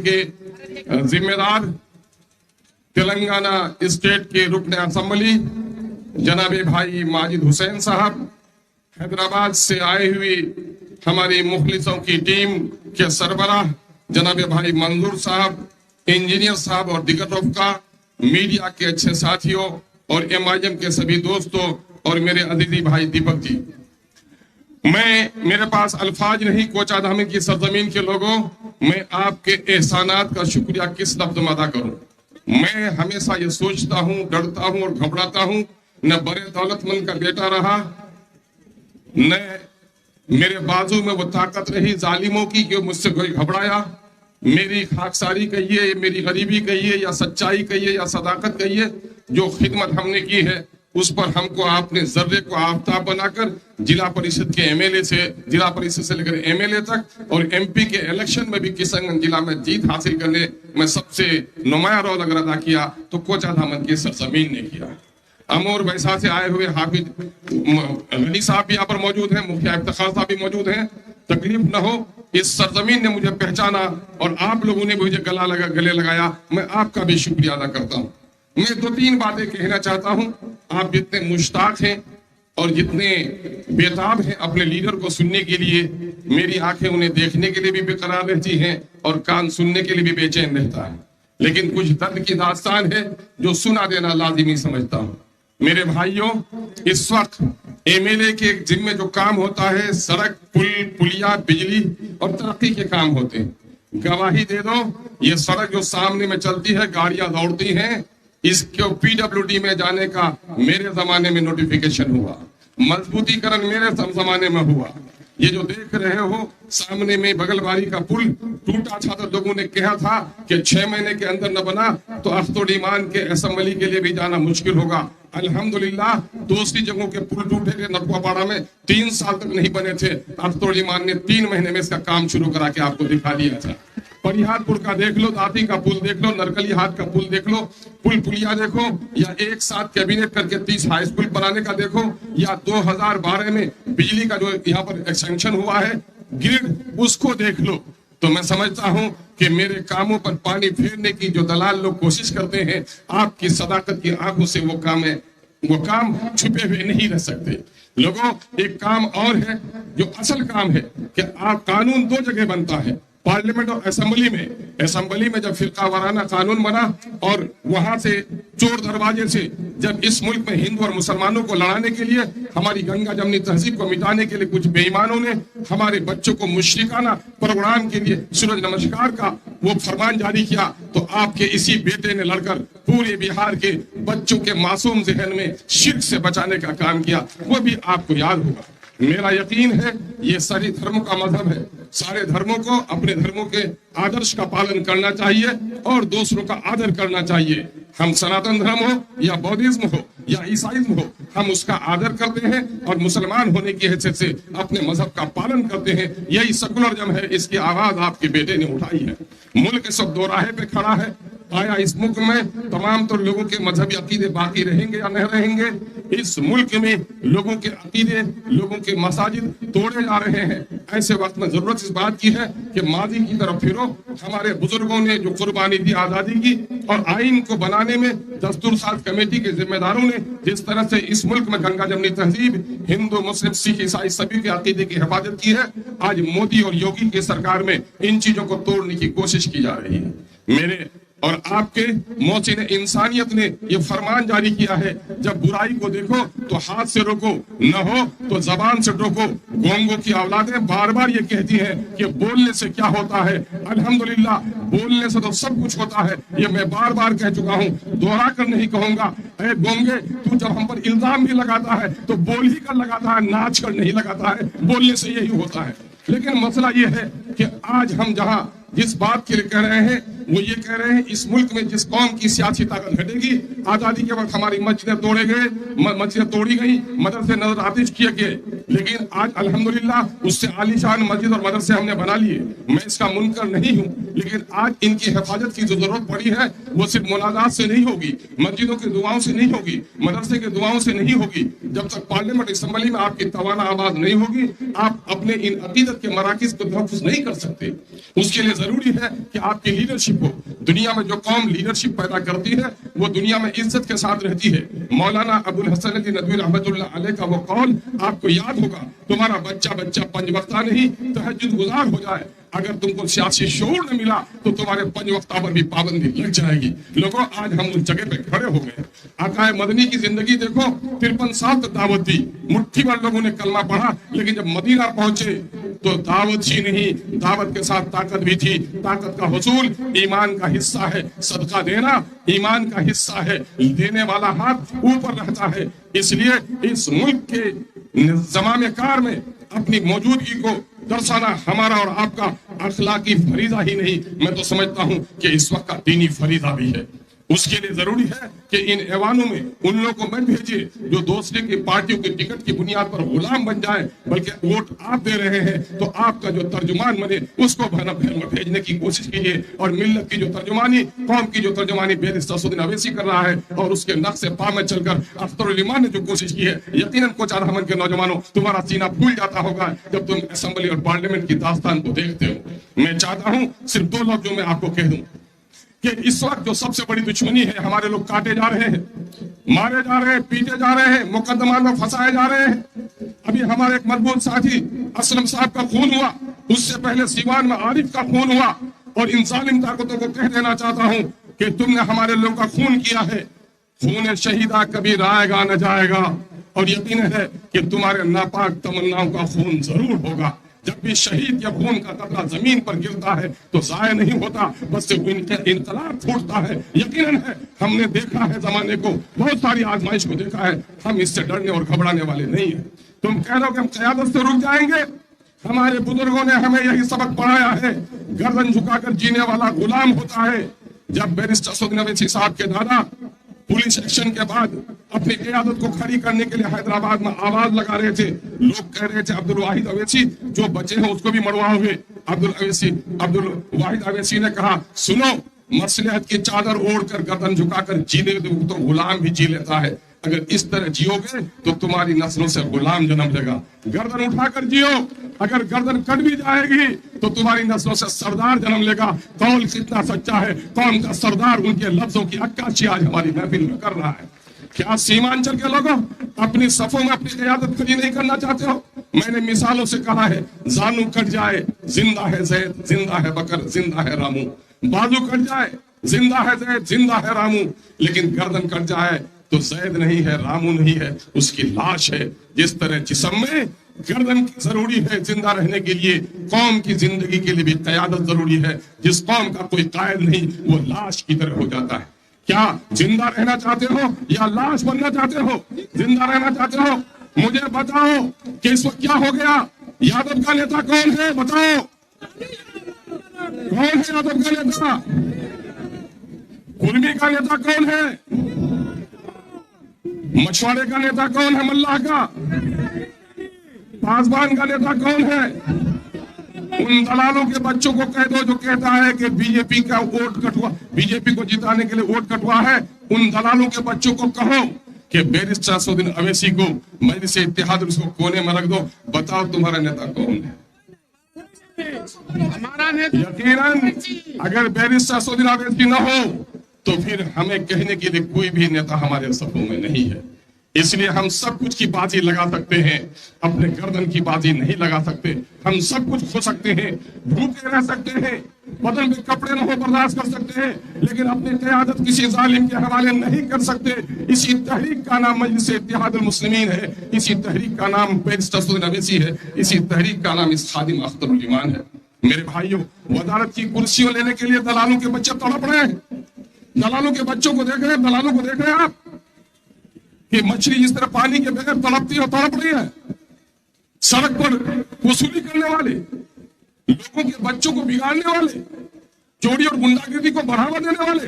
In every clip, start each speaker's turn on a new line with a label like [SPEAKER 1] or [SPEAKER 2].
[SPEAKER 1] के जिम्मेदार तेलंगाना स्टेट के रुकन असेंबली जनाबे भाई माजिद हुसैन साहब, हैदराबाद से आए हुए हमारी मुखलिसों की टीम के सरबराह जनाबे भाई मंजूर साहब, इंजीनियर साहब और दिगर रफ़का, मीडिया के अच्छे साथियों और MIM के सभी दोस्तों और मेरे अदीदी भाई दीपक जी, मेरे पास अल्फाज नहीं कोचाधामी की सरजमीन के लोगों, मैं आपके एहसानात का शुक्रिया किस लफ्ज में अदा करूं। मैं हमेशा ये सोचता हूं, डरता हूं और घबराता हूं, न बड़े दौलतमंद का बेटा रहा, न मेरे बाजू में वो ताकत रही जालिमों की कि मुझसे कोई घबराया। मेरी खाकसारी कहिए, मेरी गरीबी कहिए, या सच्चाई कहिए, या सदाकत कहिए, जो खिदमत हमने की है उस पर हमको आपने जर्रे को आफ्ताब बनाकर जिला परिषद के MLA से, जिला परिषद से लेकर MLA तक और MP के इलेक्शन में भी किशनगंज जिला में जीत हासिल करने में सबसे नुमाया रोल अगर अदा किया तो कोचाधामन की सरजमीन ने किया। अमूर वैसा से आए हुए हाफिज गनी साहब भी यहाँ पर मौजूद हैं, मुखिया इफ्तिखार साहब भी मौजूद हैं। तकलीफ न हो, इस सरजमीन ने मुझे पहचाना और आप लोगों ने मुझे गले लगाया, मैं आपका भी शुक्रिया अदा करता हूँ। मैं 2-3 बातें कहना चाहता हूँ। आप जितने मुश्ताक हैं और जितने बेताब हैं अपने लीडर को सुनने के लिए, मेरी आंखें उन्हें देखने के लिए भी बेकरार रहती हैं और कान सुनने के लिए भी बेचैन रहता है, लेकिन कुछ दर्द की दास्तान है जो सुना देना लाजिमी समझता हूँ। मेरे भाइयों, इस वक्त MLA के जिम्मे जो काम होता है, सड़क, पुल, पुलिया, बिजली और तरक्की के काम होते हैं। गवाही दे दो, ये सड़क जो सामने में चलती है, गाड़ियां दौड़ती हैं, इसको PWD में जाने का मेरे जमाने में नोटिफिकेशन हुआ, मजबूतीकरण मेरे जमाने में हुआ। ये जो देख रहे हो सामने में बगलबारी का पुल टूटा था तो लोगों ने कहा था कि 6 महीने के अंदर न बना तो अख्तोडीमान के असेंबली के लिए भी जाना मुश्किल होगा। अल्हम्दुलिल्लाह दूसरी जगहों के पुल टूटे थे, नटुआपाड़ा में 3 साल तक नहीं बने थे, अख्तोडीमान ने 3 महीने में इसका काम शुरू करा के आपको दिखा दिया था। परिहारपुर का देख लो, दाती का पुल देख लो, नरकली हाट का पुल देख लो, पुल पुलिया देखो, या एक साथ कैबिनेट करके 30 हाई स्कूल बनाने का देखो, या 2012 में बिजली का जो यहाँ पर एक्सटेंशन हुआ है ग्रिड, उसको देख लो। तो मैं समझता हूं कि मेरे कामों पर पानी फेरने की जो दलाल लोग कोशिश करते हैं, आपकी सदाकत की आंखों से वो काम छुपे हुए नहीं रह सकते। लोगों, एक काम और है जो असल काम है कि आप कानून 2 जगह बनता है, पार्लियामेंट और असेंबली में। असेंबली में जब फिरका वाराना कानून बना और वहां से चोर दरवाजे से जब इस मुल्क में हिंदू और मुसलमानों को लड़ाने के लिए, हमारी गंगा जमनी तहजीब को मिटाने के लिए कुछ बेईमानों ने हमारे बच्चों को मुशरिकाना प्रोग्राम के लिए सूरज नमस्कार का वो फरमान जारी किया, तो आपके इसी बेटे ने लड़कर पूरे बिहार के बच्चों के मासूम जहन में शिर्क से बचाने का काम किया, वो भी आपको याद होगा। मेरा यकीन है ये सारे धर्मों का मजहब है, सारे धर्मों को अपने धर्मों के आदर्श का पालन करना चाहिए और दूसरों का आदर करना चाहिए। हम सनातन धर्म हो या बौद्धिज्म हो या ईसाइज्म हो, हम उसका आदर करते हैं और मुसलमान होने की हैसियत से अपने मजहब का पालन करते हैं। यही सेकुलरिज्म है, इसकी आवाज आपके बेटे ने उठाई है। मुल्क सब दोराहे पे खड़ा है। आया इस मुल्क में तमाम तो लोगों के मजहबी अकीदे बाकी रहेंगे या नहीं रहेंगे? इस मुल्क में लोगों के अकीदे, लोगों के मसाजिद तोड़े जा रहे हैं। ऐसे वक्त में जरूरत इस बात की है कि माजी की तरफ फिरो। हमारे बुजुर्गों ने जो कुर्बानी दी आजादी की और आइन को बनाने में दस्तूर साज कमेटी के जिम्मेदारों ने जिस तरह से इस मुल्क में गंगा जमनी तहजीब, हिंदू, मुस्लिम, सिख, ईसाई सभी के अकीदे की हिफाजत की है, आज मोदी और योगी की सरकार में इन चीजों को तोड़ने की कोशिश की जा रही है। मेरे और आपके मोहसिन इंसानियत ने यह फरमान जारी किया है, जब बुराई को देखो तो हाथ से रोको, न हो तो जबान से रोको। गोंगो की औलादें बार बार ये कहती हैं कि बोलने से क्या होता है। अल्हम्दुलिल्लाह बोलने से तो सब कुछ होता है, ये मैं बार बार कह चुका हूँ, दोहरा कर नहीं कहूंगा। अरे गोंगे, तू जब हम पर इल्जाम भी लगाता है तो बोल ही कर लगाता है, नाच कर नहीं लगाता है। बोलने से यही होता है। लेकिन मसला ये है कि आज हम जहां जिस बात के लिए कह रहे हैं वो ये कह रहे हैं, इस मुल्क में जिस कौम की सियासी ताकत घटेगी, आजादी के वक्त हमारी मस्जिदें तोड़े गए, मस्जिदें तोड़ी गई, मदरसे नजर आतिश किए गए, लेकिन आज अल्हम्दुलिल्लाह उससे आलीशान मस्जिद और मदरसे हमने बना लिए। मैं इसका मुनकर नहीं हूँ, लेकिन आज इनकी हिफाजत की जो जरूरत पड़ी है वो सिर्फ मुनाजात से नहीं होगी, मस्जिदों की दुआओं से नहीं होगी, मदरसे के दुआओं से नहीं होगी। जब तक पार्लियामेंट असेंबली में आपकी तवाना आवाज नहीं होगी, आप अपने इन अकीदत के मराकिज को तहफ़्फ़ुज़ नहीं कर सकते। उसके लिए जरूरी है कि आपकी लीडरशिप हो। दुनिया में जो कौम लीडरशिप पैदा करती है वो दुनिया में इज्जत के साथ रहती है। मौलाना अबुल हसन अली नदवी रहमतुल्लाह अलैह का वो कौल आपको याद होगा, तुम्हारा बच्चा पंज वक्ता नहीं तहज्जुद गुजार हो जाए, अगर तुमको सियासी शऊर न मिला तो तुम्हारे पंज वक्ता पर भी पाबंदी लग जाएगी। लोगों, आज हम उस जगह पे खड़े हो गए। आकाए मदनी की जिंदगी देखो, 53 साल तक दावत दी, मुट्ठी भर लोगों ने कलमा पढ़ा, लेकिन जब मदीना पहुंचे तो दावत ही नहीं, दावत के साथ ताकत भी थी। ताकत का हुसूल ईमान का हिस्सा है, सदका देना ईमान का हिस्सा है, देने वाला हाथ ऊपर रहता है। इसलिए इस मुल्क के ज़माने कार में अपनी मौजूदगी को दर्शाना हमारा और आपका अखलाकी फरीजा ही नहीं, मैं तो समझता हूं कि इस वक्त का दीनी फरीजा भी है। उसके लिए जरूरी है कि इन ऐवानों में उन लोगों को मत भेजिए जो दूसरे की पार्टियों के टिकट की बुनियाद पर गुलाम बन जाए, बल्कि वोट आप दे रहे हैं तो आपका जो तर्जुमान बने उसको भेजने की कोशिश कीजिए। और मिल्लत की जो तर्जुमानी, कौम की जो तर्जुमानी बैरिस्टर असदुद्दीन अवैसी कर रहा है और उसके नक्शे पा में चलकर अख्तरुल ईमान ने जो कोशिश की है, यकीनन कोचार अहमद के नौजवानों तुम्हारा सीना फूल जाता होगा जब तुम असेंबली और पार्लियामेंट की दास्तान को देखते हो। मैं चाहता हूं सिर्फ 2 लफ्ज जो मैं आपको कह दूं कि इस वक्त जो सबसे बड़ी दुश्मनी है, हमारे लोग काटे जा रहे हैं, मारे जा रहे हैं, पीटे जा रहे हैं, मुकदमा में फंसाए जा रहे हैं। अभी हमारे एक मजबूत साथी असलम साहब का खून हुआ, उससे पहले सीवान में आरिफ का खून हुआ। और इन जालिम ताकतों को कह देना चाहता हूं कि तुमने हमारे लोगों का खून किया है, खून शहीदा कभी आएगा न जाएगा, और यकीन है कि तुम्हारे नापाक तमन्नाओं का खून जरूर होगा। जब भी शहीद या खून का कतरा जमीन पर गिरता है तो जाया नहीं होता, बस इनकलाब फूटता है। यकीनन है, हमने देखा है जमाने को, बहुत सारी आजमाइश को देखा है, हम इससे डरने और घबराने वाले नहीं है। तुम कह रहे हो कि हम क़यादत से रुक जाएंगे, हमारे बुजुर्गों ने हमें यही सबक पढ़ाया है, गर्दन झुकाकर जीने वाला गुलाम होता है। जब बैरिस्टर असदुद्दीन अवैसी साहब के दादा पुलिस एक्शन के बाद अपनी क़यादत को खड़ी करने के लिए हैदराबाद में आवाज लगा रहे थे, लोग कह रहे थे अब्दुल वाहिद अवैसी जो बचे हैं उसको भी मरवाओगे। अब्दुल वाहिद अवैसी ने कहा, सुनो, मसलहत की चादर ओढ़कर गर्दन झुकाकर जीने तो गुलाम भी जी लेता है, अगर इस तरह जियोगे तो तुम्हारी नस्लों से गुलाम जन्म लेगा। गर्दन उठाकर जियो, अगर गर्दन कट भी जाएगी तो तुम्हारी नस्लों से सरदार जन्म लेगा। कौल कितना सच्चा है, कौम का सरदार उनके लफ्जों की अक्काशी आज हमारी महफिल में कर रहा है। क्या सीमांचल के लोगों अपनी सफों में अपनी क़यादत खड़ी नहीं करना चाहते हो? मैंने मिसालों से कहा है, जानू कट जाए जिंदा है जैद, जिंदा है बकर, जिंदा है रामू। बाजू कट जाए जिंदा है जैद, जिंदा है रामू, लेकिन गर्दन कट जाए तो जैद नहीं है, रामू नहीं है, उसकी लाश है। जिस तरह जिस्म में गर्दन जरूरी है जिंदा रहने के लिए, कौम की जिंदगी के लिए भी क़यादत जरूरी है। जिस कौम का कोई कायद नहीं वो लाश की तरह हो जाता है। क्या जिंदा रहना चाहते हो या लाश बनना चाहते हो? जिंदा रहना चाहते हो? मुझे बताओ कि इस वक्त क्या हो गया? यादव का नेता कौन है? बताओ कौन है यादव का नेता? कुर्मी का नेता कौन है? मछुआरे का नेता कौन है? मल्लाह का? पासवान का नेता कौन है? उन दलालों के बच्चों को कह दो जो कहता है कि बीजेपी का वोट कटवा, बीजेपी को जिताने के लिए वोट कटवा है, उन दलालों के बच्चों को कहो कि बैरिस्टर असदुद्दीन अवैसी को मजलिस इत्तेहाद उसको कोने में रख दो। बताओ तुम्हारा नेता कौन है? हमारा नेता यकीनन अगर बैरिस्टर असदुद्दीन अवैसी न हो तो फिर हमें कहने के लिए कोई भी नेता हमारे सफों में नहीं है। इसलिए हम सब कुछ की बाजी लगा सकते हैं, अपने गर्दन की बाजी नहीं लगा सकते। हम सब कुछ खो सकते हैं, भूखे रह सकते हैं, बदन में कपड़े न हो बर्दाश्त कर सकते हैं, लेकिन अपनी क़यादत किसी जालिम के हवाले नहीं कर सकते। इसी तहरीक का नाम मजलिस इत्तेहादुल मुस्लिमीन है, इसी तहरीक का नाम बैरिस्टर असदुद्दीन अवैसी है, इसी तहरीक का नाम इस खादिम अख्तरुल ईमान है। मेरे भाइयों, वजारत की कुर्सियों लेने के लिए दलालों के बच्चे तड़प रहे हैं। दलालों के बच्चों को देख रहे हैं, दलालों को देख रहे हैं आप कि मछली जिस तरह पानी के बगैर तड़पती है, तड़प रही है। सड़क पर वसूली करने वाले, लोगों के बच्चों को बिगाड़ने वाले, चोरी और गुंडागिरी को बढ़ावा देने वाले,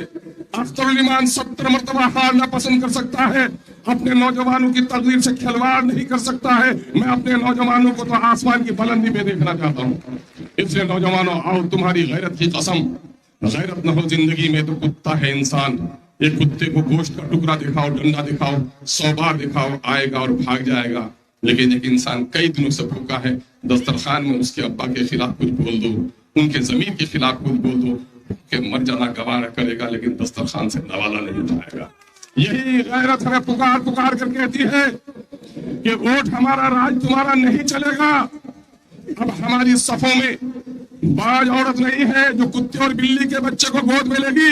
[SPEAKER 1] अख्तरुल ईमान 70 मरतबा हारना पसंद कर सकता है, अपने नौजवानों की तकदीर से खिलवाड़ नहीं कर सकता है। मैं अपने नौजवानों को तो आसमान की बुलंदी में देखना चाहता हूँ। इसलिए नौजवानों, आओ तुम्हारी गैरत की कसम, गैरत न हो जिंदगी में तो कुत्ता है इंसान। एक कुत्ते को गोश्त का टुकड़ा दिखाओ, डंडा दिखाओ, 100 बार दिखाओ, आएगा और भाग जाएगा। लेकिन एक इंसान कई दिनों से भूखा है, दस्तरखान में उसके अब्बा के खिलाफ कुछ बोल दो, उनके जमीन के खिलाफ कुछ बोल दो, के मर जाना गवारा करेगा, लेकिन दस्तरखान से नवाला नहीं उठाएगा। यही गैरत हमें पुकार पुकार कर कहती है कि वोट हमारा, राज तुम्हारा नहीं चलेगा। अब हमारी सफों में बाज औरत नहीं है जो कुत्ते और बिल्ली के बच्चे को गोद में लेगी।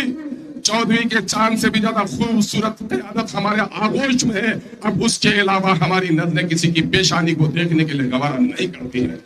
[SPEAKER 1] चौधरी के चांद से भी ज्यादा खूबसूरत क़यादत हमारे आगोश में है। अब उसके अलावा हमारी नजरें किसी की पेशानी को देखने के लिए गवारा नहीं करती है।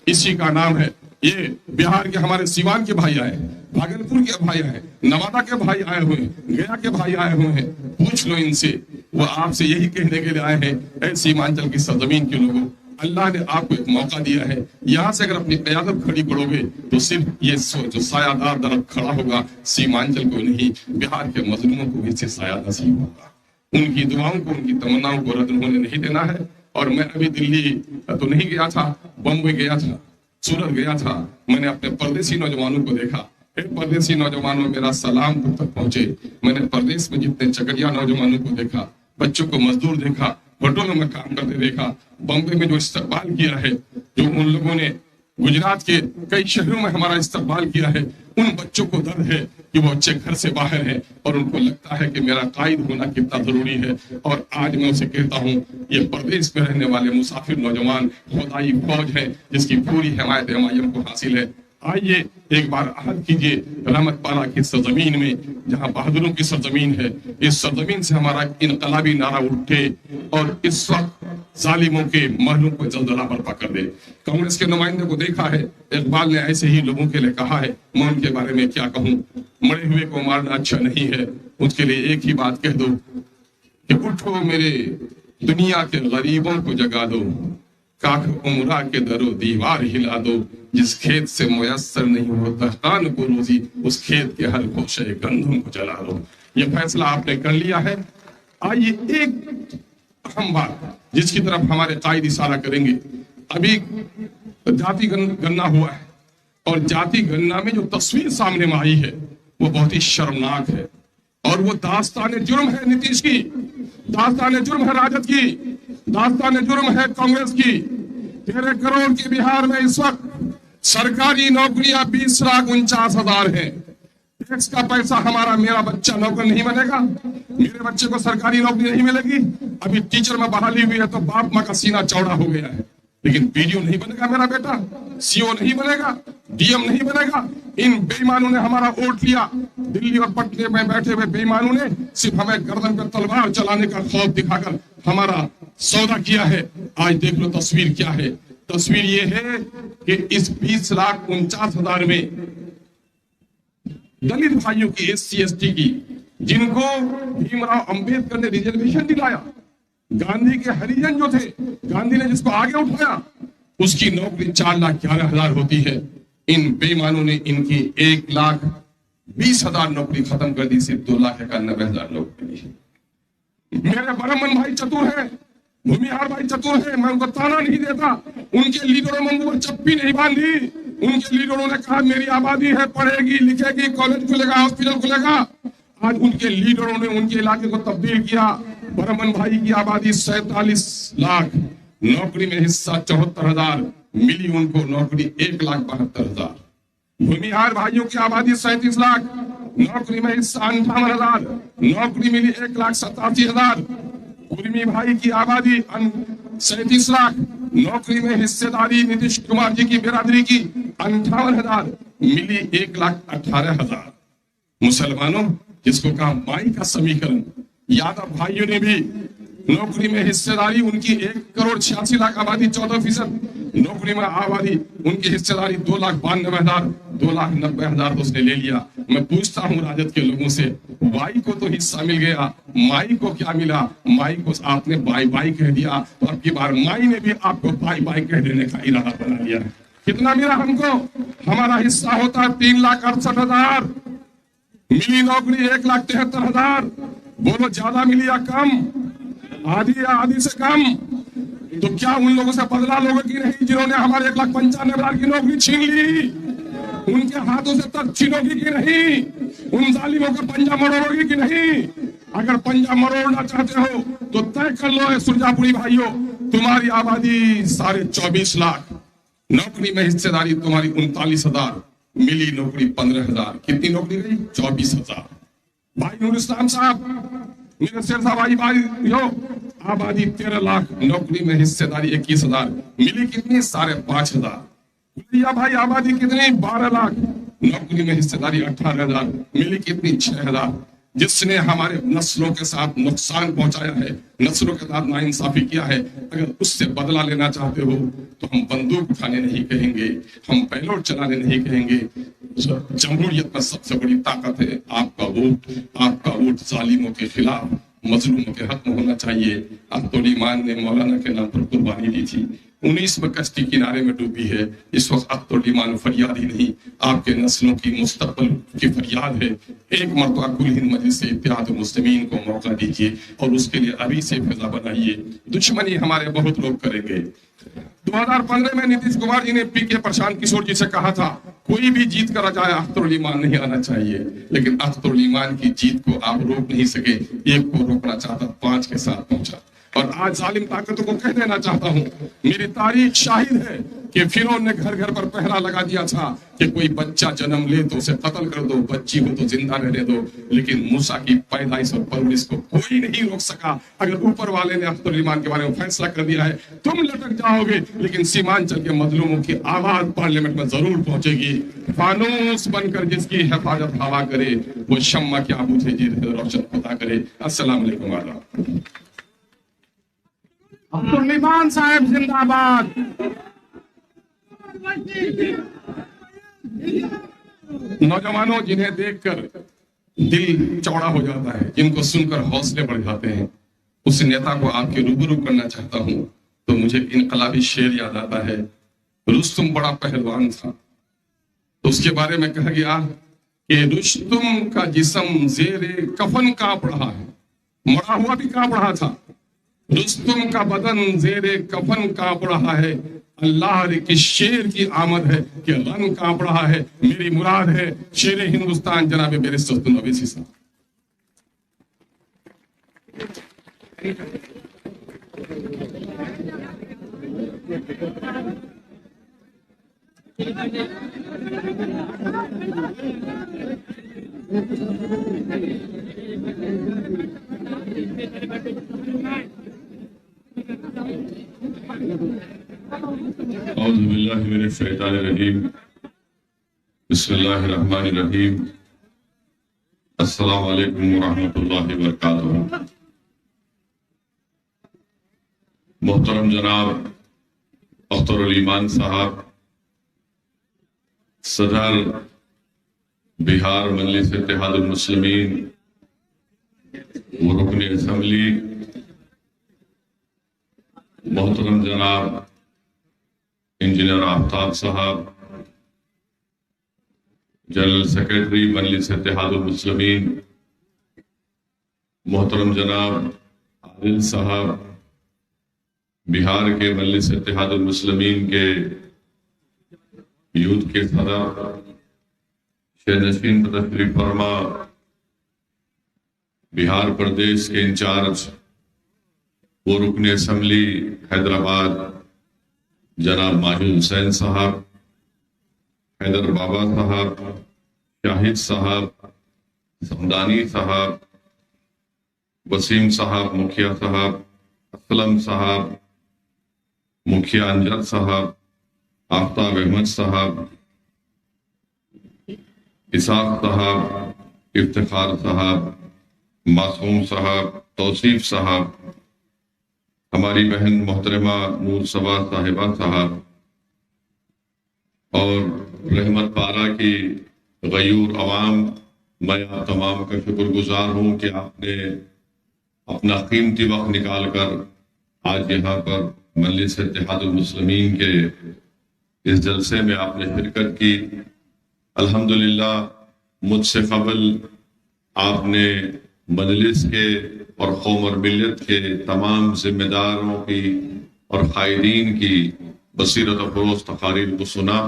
[SPEAKER 1] इसी का नाम है, ये बिहार के हमारे सीवान के भाई आए, भागलपुर के भाई आए, नवादा के भाई आए हुए, गया के भाई आए हुए हैं। पूछ लो इनसे, वो आपसे यही कहने के लिए आए हैं, ऐ सीमांचल की सरजमीन के लोगों, अल्लाह ने आपको एक मौका दिया है। यहाँ से अगर अपनी क़यादत खड़ी करोगे तो सिर्फ ये जो सायादार दरख्त खड़ा होगा, सीमांचल को नहीं, बिहार के मजलूमों को भी इससे साया नसीब होगा। उनकी दुआओं को, उनकी तमन्नाओं को रद्द होने नहीं देना है। और मैं अभी दिल्ली तो नहीं गया था, बम्बई गया था, सूरत गया था। मैंने अपने परदेसी नौजवानों को देखा। परदेसी नौजवानों, मेरा सलाम तुम तक पहुंचे। मैंने परदेश में जितने चकरिया नौजवानों को देखा, बच्चों को मजदूर देखा, होटलों में काम करते देखा। बम्बई में जो इस्तकबाल किया है, जो उन लोगों ने गुजरात के कई शहरों में हमारा इस्तकबाल किया है, उन बच्चों को दर्द है कि वो बच्चे घर से बाहर हैं और उनको लगता है कि मेरा कायद होना कितना जरूरी है। और आज मैं उसे कहता हूँ, ये परदेश में रहने वाले मुसाफिर नौजवान खुदाई फौज है जिसकी पूरी हिमायत एमआईएम को हासिल है। आइए एक बार अहद कीजिए रहमत पारा की सरजमीन में, जहाँ बहादुरों की सरजमीन है, इस सरजमीन से हमारा इनकलाबी नारा उठे और इस वक्त जालिमों के महलों को जलजला बर्पा कर दे। कांग्रेस के नुमाइंदे को देखा है, इकबाल ने ऐसे ही लोगों के लिए कहा है। मैं उनके बारे में क्या कहूँ, मरे हुए को मारना अच्छा नहीं है। उसके लिए एक ही बात कह दो कि उठो मेरे दुनिया के गरीबों को जगा दो, काख उमरा के दरो दीवार हिला दो, जिस खेत से मुयस्सर नहीं हो दहकान को रोजी, उस खेत के हर गोशे गंदम को जला दो। ये फैसला आपने कर लिया है। आइए एक अहम बात जिसकी तरफ हमारे कायद इशारा करेंगे। अभी जाति गणना हुआ है और जाति गणना में जो तस्वीर सामने में आई है वो बहुत ही शर्मनाक है और वो दास्तान जुर्म है नीतीश की, दास्तान जुर्म है राजद की, दास्तान जुर्म है कांग्रेस की। 13 करोड़ के बिहार में इस वक्त सरकारी नौकरियां 20,49,000 है। टैक्स का पैसा हमारा, मेरा बच्चा नौकर नहीं बनेगा, मेरे बच्चे को सरकारी नौकरी नहीं मिलेगी। अभी टीचर में बहाली हुई है तो बाप माँ का सीना चौड़ा हो गया है, लेकिन पीडीओ नहीं बनेगा मेरा बेटा, सीओ नहीं बनेगा, डीएम नहीं बनेगा। इन बेईमानों ने हमारा वोट लिया। दिल्ली और पटने में बैठे हुए बेईमानों ने सिर्फ हमें गर्दन पर तलवार चलाने का खौफ दिखाकर हमारा सौदा किया है। आज देख लो तस्वीर क्या है। तस्वीर ये है कि इस 20,49,000 में दलित भाइयों की, SC/ST की, जिनको भीमराव अंबेडकर ने रिजर्वेशन दिलाया, गांधी के हरिजन जो थे, गांधी ने जिसको आगे उठाया, उसकी नौकरी 4,11,000 होती है। इन बेईमानों ने इनकी 1,20,000 नौकरी खत्म कर दी, सिर्फ 2,91,000 नौकरी। मेरे ब्राह्मण भाई चतुर है, भूमिहार भाई चतुर है, मैं उनको ताना नहीं देता। उनके लीडरों में मुंह चप्पी नहीं बांधी। उनके लीडरों ने कहा मेरी आबादी है, पढ़ेगी लिखेगी, कॉलेज खुलेगा, हॉस्पिटल खुलेगा। आज उनके लीडरों ने उनके इलाके को तब्दील किया। ब्राह्मण भाई की आबादी 47 लाख, नौकरी में हिस्सा 74,000 मिली उनको, नौकरी 1,72,000। भूमिहार भाइयों की आबादी 37 लाख, नौकरी में हिस्सा 58,000, नौकरी मिली 1,87,000। कुर्मी भाई की आबादी 37 लाख, नौकरी में हिस्सेदारी नीतीश कुमार जी की बिरादरी की 58,000 मिली 1,18,000। मुसलमानों, जिसको कहा माई का समीकरण, यादव भाइयों ने भी नौकरी में हिस्सेदारी, उनकी 1,86,00,000 आबादी 14%, नौकरी में आबादी उनकी हिस्सेदारी 2,92,000, 2,90,000 तो उसने ले लिया। मैं पूछता हूँ राजद के लोगों से, वाई को तो हिस्सा मिल गया, माई को क्या मिला? माई को आपने बाई बाई कह दिया, तो अब की बार माई ने भी आपको बाई बाई कह देने का इरादा बना लिया है। कितना मिला हमको? हमारा हिस्सा होता 3,68,000, मिली नौकरी 1,73,000। बोलो ज्यादा मिली या कम? आधी या आधी से कम, तो क्या उन लोगों से बदला लोगे कि नहीं जिन्होंने हमारे 1,95,000 की नौकरी छीन ली? उनके हाथों से तक छीनोगी कि नहीं? उन जालिमों का पंजा मरोड़ोगी कि नहीं? अगर पंजा मरोड़ना चाहते हो तो तय कर लो सुरजापुरी भाइयों, तुम्हारी आबादी 24.5 लाख, नौकरी में हिस्सेदारी तुम्हारी 39,000, मिली नौकरी 15,000, कितनी नौकरी गई? 24,000। भाई नूर इस्लाम साहब, मेरे शेरशाह भाइयों, आबादी 13 लाख, नौकरी में हिस्सेदारी 21,000, मिली कितनी? 5,500। भैया भाई आबादी कितनी? 12 लाख, नौकरी में हिस्सेदारी 18,000, मिली कितनी? 6,000। जिसने हमारे नस्लों के साथ नुकसान पहुंचाया है, नस्लों के साथ नाइंसाफी किया है, अगर उससे बदला लेना चाहते हो तो हम बंदूक उठाने नहीं कहेंगे, हम पैलोट चलाने नहीं कहेंगे। जमहूरियत में सबसे बड़ी ताकत है आपका वोट। आपका वोट जालिमों के खिलाफ, मजलूमों के हक में होना चाहिए। अब्दुल ईमान ने मौलाना के नाम पर कुर्बानी दी थी, 19 में कश्ती किनारे में डूबी है। इस वक्त अब्दुल ईमान फरियाद ही नहीं, आपके नस्लों की मुस्तकबिल की फरियाद है। एक मरतबा कुल हिंद मजलिस से इत्तेहाद मुस्लिमीन को मौका दीजिए और उसके लिए अभी से फिजा बनाइए। दुश्मनी हमारे बहुत लोग करेंगे। 2015 में नीतीश कुमार जी ने पीके प्रशांत किशोर जी से कहा था कोई भी जीत कर आ जाए अख्तरुल ईमान नहीं आना चाहिए, लेकिन अख्तरुल ईमान की जीत को आप रोक नहीं सके। एक को रोकना चाहता, 5 के साथ पहुंचा। और आज जालिम ताकतों को कह देना चाहता हूं, मेरी तारीख शाहिद है कि फिरौन ने घर घर पर पहरा लगा दिया था कि कोई बच्चा जन्म ले तो उसे कत्ल कर दो, बच्ची को तो जिंदा रहने दो, लेकिन मूसा की पैदाइश और परवरिश को कोई नहीं रोक सका। अगर ऊपर वाले ने अख्तरुल ईमान के बारे में फैसला कर दिया है, तुम लटक जाओगे, लेकिन सीमांचल के मजलूमों की आवाज पार्लियामेंट में जरूर पहुंचेगी। फानूस बनकर जिसकी हिफाजत हवा करे, वो शम्मा क्या बुझे जी रोशन खुदा करे। अस्सलाम वालेकुम।
[SPEAKER 2] अब्दुल ईमान साहब जिंदाबाद।
[SPEAKER 1] नौजवानों, जिन्हें देखकर दिल चौड़ा हो जाता है, जिनको सुनकर हौसले बढ़ जाते हैं, उस नेता को आपके रूबरू करना चाहता हूं तो मुझे इनकलाबी शेर याद आता है। रुस्तुम बड़ा पहलवान था, तो उसके बारे में कहा गया कि रुस्तुम का जिस्म जेरे कफन कांप रहा है, मरा हुआ भी कांप रहा था। रुस्तुम का बदन जेरे कफन कांप रहा है, अल्लाह की शेर की आमद है कि रन कांप रहा है। मेरी मुराद है शेर हिंदुस्तान जनाब बैरिस्टर नवीसी साहब।
[SPEAKER 3] बिस्मिल्लाहिर्रहमानिर्रहीम। अस्सलामु अलैकुम वरहमतुल्लाहि वबरकातुहू। मोहतरम जनाब अख्तरुल ईमान साहब, सदर बिहार मजलिस इत्तेहादुल मुस्लिमीन व रुकन असम्बली, मोहतरम जनाब इंजीनियर आफ्ताब साहब, जनरल सेक्रेटरी मजलिस इत्तेहादुल मुस्लिमीन, मोहतरम जनाब आदिल साहब, बिहार के मजलिस इत्तेहादुल मुस्लिमीन के यूथ के सदर, शेरनशीन तशरीफ फरमा, बिहार प्रदेश के इंचार्ज वो रुकन असम्बली हैदराबाद जनाब माहिर हुसैन साहब, हैदर बाबा साहब, शाहिद साहब, समदानी साहब, वसीम साहब मुखिया साहब, असलम साहब मुखिया, अंजद साहब, आफ्ताब अहमद साहब, इसाक साहब, इफ्तिखार साहब, मासूम साहब, तौसीफ साहब, हमारी बहन मोहतरमा नूर सबा साहिबा साहब और रहमत पारा की गयूर अवाम, मैं आप तमाम का शुक्रगुजार हूँ कि आपने अपना कीमती वक्त निकाल कर आज यहाँ पर मजलिस इत्तेहादुल मुस्लिमीन के इस जलसे में आपने शिरकत की। अल्हम्दुलिल्लाह, मुझसे कबल आपने मजलिस के और कौम मिल्लत के तमाम जिम्मेदारों की और कायदीन की बसीरत फरोज तकारीर को सुना।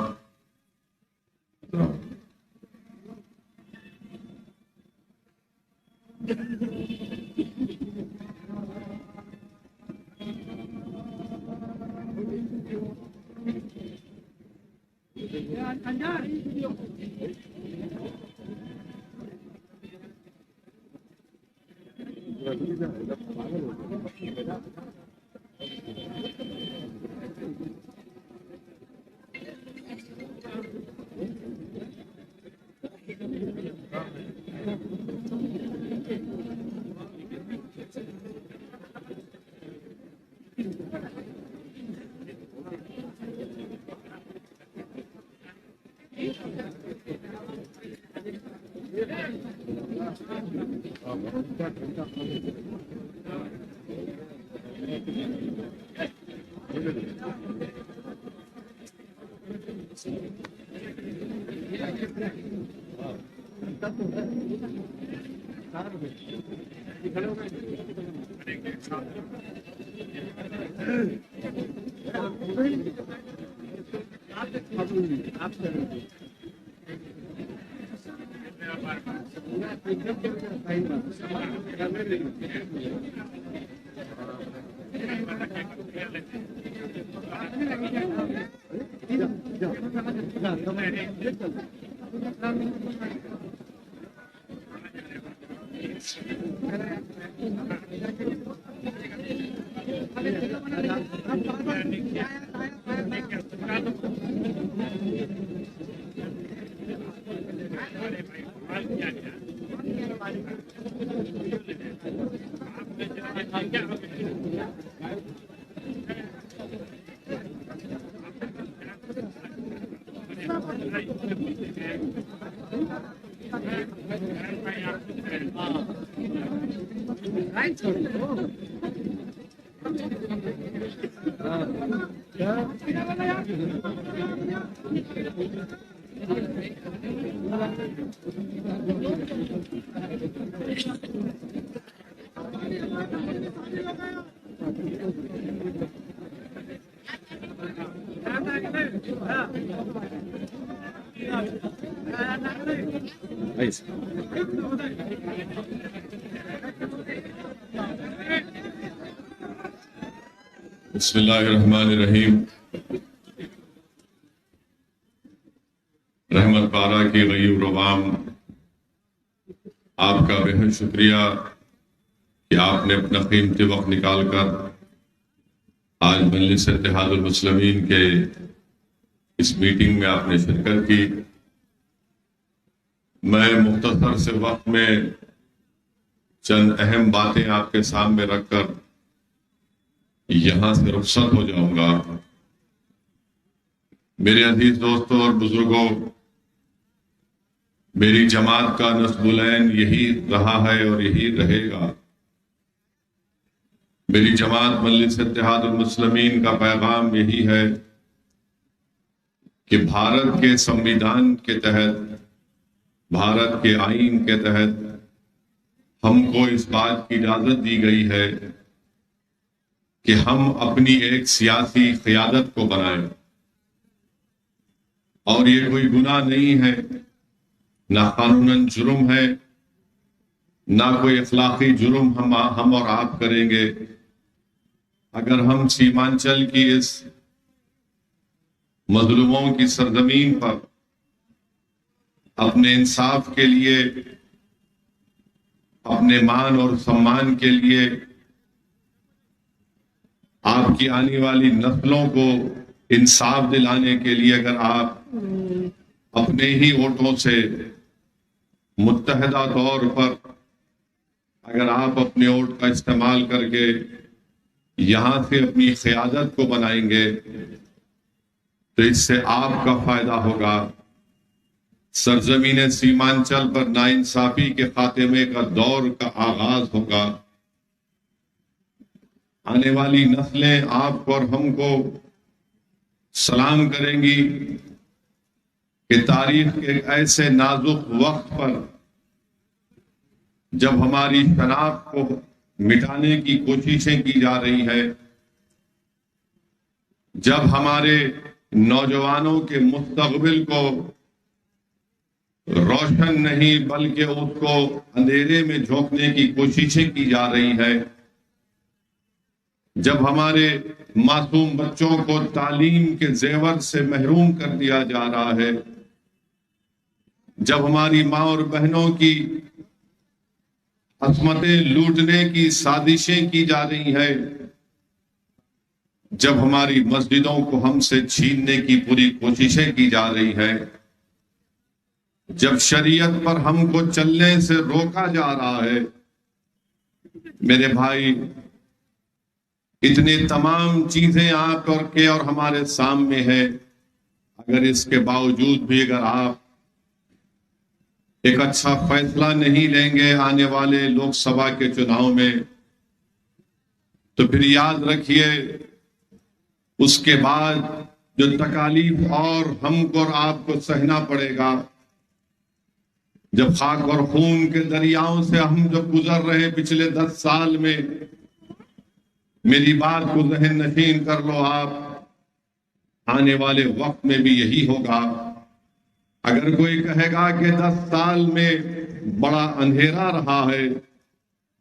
[SPEAKER 3] बिस्मिल्लाहिर्रहमानिर्रहीम। रहमत पारा की गयूर अवाम, आपका बेहद शुक्रिया कि आपने अपना कीमती वक्त निकाल कर आज मजलिस इत्तेहादुल मुस्लिमीन के इस मीटिंग में आपने शिरकत की। मैं मुख्तसर से वक्त में चंद अहम बातें आपके सामने रखकर यहां से रुखसत हो जाऊंगा। मेरे अजीज दोस्तों और बुजुर्गों, मेरी जमात का नस्बुलैन यही रहा है और यही रहेगा। मेरी जमात मजलिस इत्तेहादुल मुस्लिमीन का पैगाम यही है कि भारत के संविधान के तहत, भारत के आईन के तहत हमको इस बात की इजाजत दी गई है कि हम अपनी एक सियासी क़यादत को बनाएं, और ये कोई गुनाह नहीं है, ना कानूनन जुर्म है, ना कोई अखलाकी जुर्म हम और आप करेंगे अगर हम सीमांचल की इस मजलूमों की सरजमीन पर अपने इंसाफ के लिए, अपने मान और सम्मान के लिए, आपकी आने वाली नस्लों को इंसाफ दिलाने के लिए अगर आप अपने ही वोटों से मुत्तहदा तौर पर अगर आप अपने वोट का इस्तेमाल करके यहां से अपनी क़यादत को बनाएंगे तो इससे आपका फायदा होगा। सरजमीन सीमांचल पर नाइंसाफी के खात्मे का दौर का आगाज होगा। आने वाली नस्लें आपको और हमको सलाम करेंगी कि तारीख के ऐसे नाजुक वक्त पर जब हमारी शनाख्त को मिटाने की कोशिशें की जा रही है, जब हमारे नौजवानों के मुस्तकबिल को रोशन नहीं बल्कि उसको अंधेरे में झोंकने की कोशिशें की जा रही है, जब हमारे मासूम बच्चों को तालीम के जेवर से महरूम कर दिया जा रहा है, जब हमारी मां और बहनों की असमतें लूटने की साजिशें की जा रही है, जब हमारी मस्जिदों को हमसे छीनने की पूरी कोशिशें की जा रही है, जब शरीयत पर हमको चलने से रोका जा रहा है, मेरे भाई, इतनी तमाम चीजें आप और हमारे सामने है। अगर इसके बावजूद भी अगर आप एक अच्छा फैसला नहीं लेंगे आने वाले लोकसभा के चुनाव में, तो फिर याद रखिए उसके बाद जो तकालीफ और हमको और आपको सहना पड़ेगा, जब खाक और खून के दरियाओं से हम जब गुजर रहे पिछले 10 साल में, मेरी बात को ज़हन नशीन कर लो आप, आने वाले वक्त में भी यही होगा। अगर कोई कहेगा कि 10 साल में बड़ा अंधेरा रहा है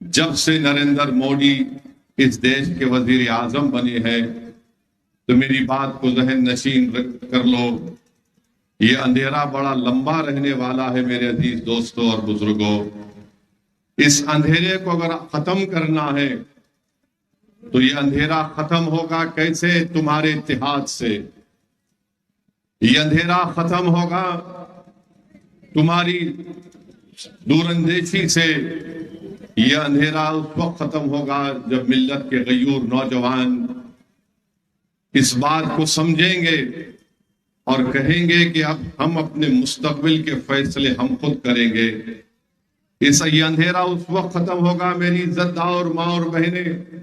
[SPEAKER 3] जब से नरेंद्र मोदी इस देश के वजीर आजम बने हैं, तो मेरी बात को ज़हन नशीन कर लो, ये अंधेरा बड़ा लंबा रहने वाला है मेरे अजीज दोस्तों और बुजुर्गों। इस अंधेरे को अगर खत्म करना है तो ये अंधेरा खत्म होगा कैसे? तुम्हारे इत्तेहाद से। ये अंधेरा खत्म होगा तुम्हारी दूरंदेशी से। ये अंधेरा उस वक्त खत्म होगा जब मिल्लत के गयूर नौजवान इस बात को समझेंगे और कहेंगे कि अब हम अपने मुस्तकबिल के फैसले हम खुद करेंगे। ये अंधेरा उस वक्त खत्म होगा मेरी इज्जतदार और माँ और बहनें,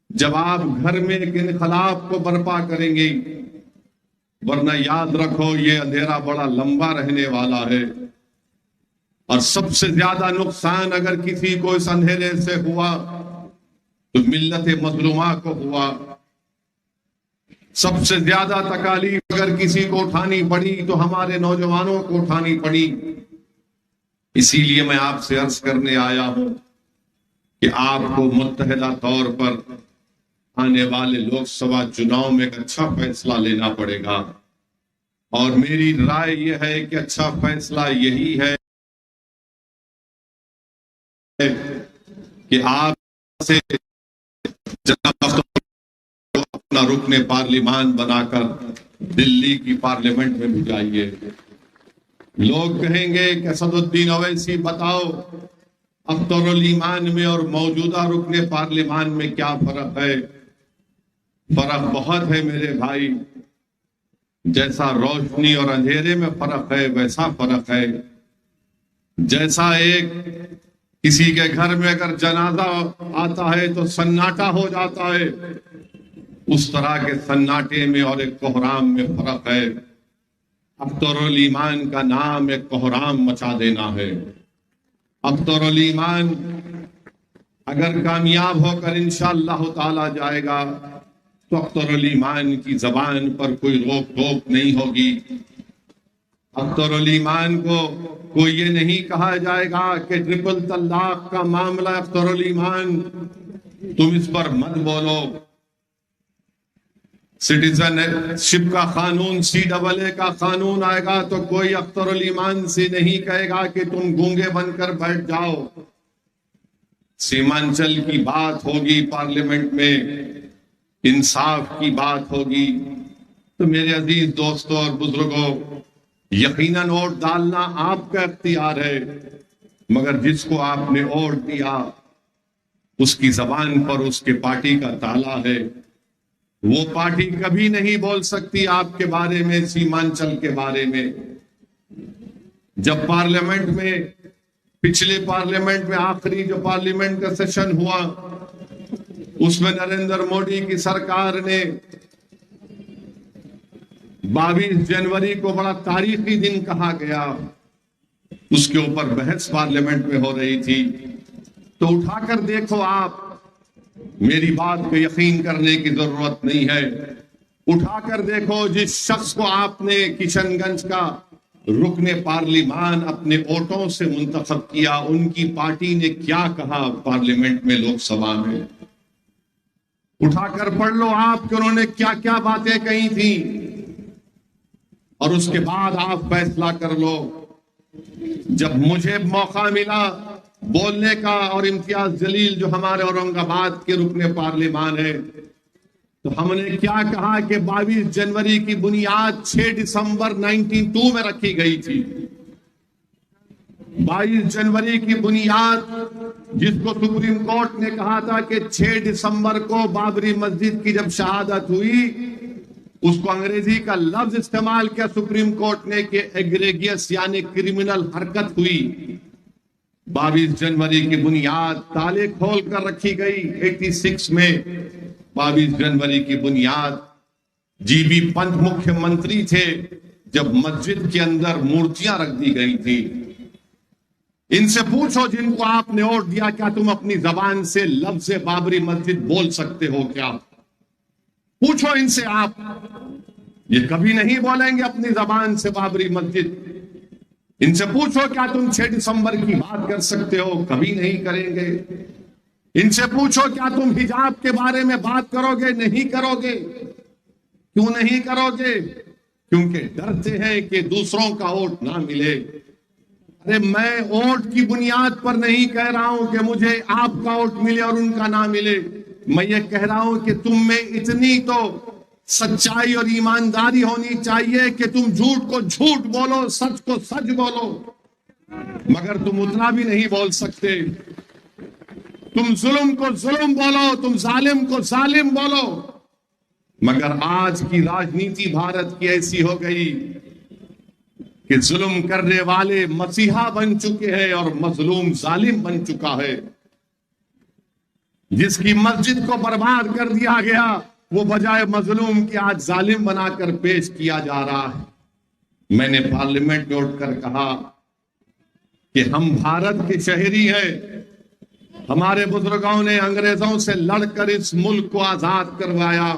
[SPEAKER 3] जब आप घर में एक इनकलाब को बर्पा करेंगे। वरना याद रखो ये अंधेरा बड़ा लंबा रहने वाला है, और सबसे ज्यादा नुकसान अगर किसी को इस अंधेरे से हुआ तो मिल्लत मजलूमा को हुआ। सबसे ज्यादा तकालीफ अगर किसी को उठानी पड़ी तो हमारे नौजवानों को उठानी पड़ी। इसीलिए मैं आपसे अर्ज करने आया हूं कि आपको मुत्तहिदा तौर पर आने वाले लोकसभा चुनाव में एक अच्छा फैसला लेना पड़ेगा, और मेरी राय यह है कि अच्छा फैसला यही है कि आप से अपना रुकने पार्लिमान बनाकर दिल्ली की पार्लियामेंट में भिजाइए। लोग कहेंगे कि असदुद्दीन ओवैसी बताओ अख्तरुल ईमान में और मौजूदा रुकने पार्लिमान में क्या फर्क है? फर्क बहुत है मेरे भाई। जैसा रोशनी और अंधेरे में फर्क है वैसा फर्क है। जैसा एक किसी के घर में अगर जनाजा आता है तो सन्नाटा हो जाता है, उस तरह के सन्नाटे में और एक कोहराम में फर्क है। अख्तरुल ईमान का नाम एक कोहराम मचा देना है। अख्तरुल ईमान अगर कामयाब होकर इंशाअल्लाह ताला जाएगा तो अख्तरुल ईमान की जबान पर कोई रोक टोक नहीं होगी। अख्तरुल ईमान को कोई ये नहीं कहा जाएगा कि ट्रिपल तलाक का मामला अख्तरुल ईमान तुम इस पर मत बोलो। सिटीजनशिप का कानून CAA का कानून आएगा तो कोई अख्तरुल ईमान से नहीं कहेगा कि तुम गूंगे बनकर बैठ जाओ। सीमांचल की बात होगी पार्लियामेंट में, इंसाफ की बात होगी। तो मेरे अजीज दोस्तों और बुजुर्गों, यकीनन वोट डालना आपका इख्तियार है, मगर जिसको आपने वोट दिया उसकी जबान पर उसके पार्टी का ताला है। वो पार्टी कभी नहीं बोल सकती आपके बारे में, सीमांचल के बारे में। जब पार्लियामेंट में, पिछले पार्लियामेंट में आखिरी जो पार्लियामेंट का सेशन हुआ उसमें नरेंद्र मोदी की सरकार ने 22 जनवरी को बड़ा तारीखी दिन कहा गया, उसके ऊपर बहस पार्लियामेंट में हो रही थी। तो उठाकर देखो आप, मेरी बात को यकीन करने की जरूरत नहीं है। उठाकर देखो, जिस शख्स को आपने किशनगंज का रुकने पार्लिमान अपने वोटों से मुंतखब किया, उनकी पार्टी ने क्या कहा पार्लियामेंट में, लोकसभा में। उठाकर पढ़ लो आप कि उन्होंने क्या क्या बातें कही थी, और उसके बाद आप फैसला कर लो। जब मुझे मौका मिला बोलने का, और इम्तियाज जलील जो हमारे औरंगाबाद के रुकने पार्लिमान है, तो हमने क्या कहा कि 22 जनवरी की बुनियाद 6 दिसंबर 1992 में रखी गई थी। 22 जनवरी की बुनियाद जिसको सुप्रीम कोर्ट ने कहा था कि 6 दिसंबर को बाबरी मस्जिद की जब शहादत हुई, उसको अंग्रेजी का लफ्ज इस्तेमाल किया सुप्रीम कोर्ट ने कि एग्रेगियस यानी क्रिमिनल हरकत हुई। 22 जनवरी की बुनियाद ताले खोल कर रखी गई। 86 में 22 जनवरी की बुनियाद जीबी पंत मुख्यमंत्री थे जब मस्जिद के अंदर मूर्तियां रख दी गई थी। इनसे पूछो जिनको आपने वोट दिया, क्या तुम अपनी जबान से लफ्ज बाबरी मस्जिद बोल सकते हो क्या? पूछो इनसे आप, ये कभी नहीं बोलेंगे अपनी जबान से बाबरी मस्जिद। इनसे पूछो क्या तुम 6 दिसंबर की बात कर सकते हो? कभी नहीं करेंगे। इनसे पूछो क्या तुम हिजाब के बारे में बात करोगे? नहीं करोगे। क्यों नहीं करोगे? क्योंकि डरते हैं कि दूसरों का वोट ना मिले। अरे मैं वोट की बुनियाद पर नहीं कह रहा हूं कि मुझे आपका वोट मिले और उनका ना मिले। मैं ये कह रहा हूं कि तुम में इतनी तो सच्चाई और ईमानदारी होनी चाहिए कि तुम झूठ को झूठ बोलो, सच को सच बोलो, मगर तुम उतना भी नहीं बोल सकते। तुम जुल्म को जुल्म बोलो, तुम जालिम को जालिम बोलो, मगर आज की राजनीति भारत की ऐसी हो गई कि जुल्म करने वाले मसीहा बन चुके हैं और मजलूम जालिम बन चुका है। जिसकी मस्जिद को बर्बाद कर दिया गया, वो बजाय मजलूम की आज जालिम बनाकर पेश किया जा रहा है। मैंने पार्लियामेंट में उठकर कहा कि हम भारत के शहरी हैं। हमारे बुजुर्गों ने अंग्रेजों से लड़कर इस मुल्क को आजाद करवाया।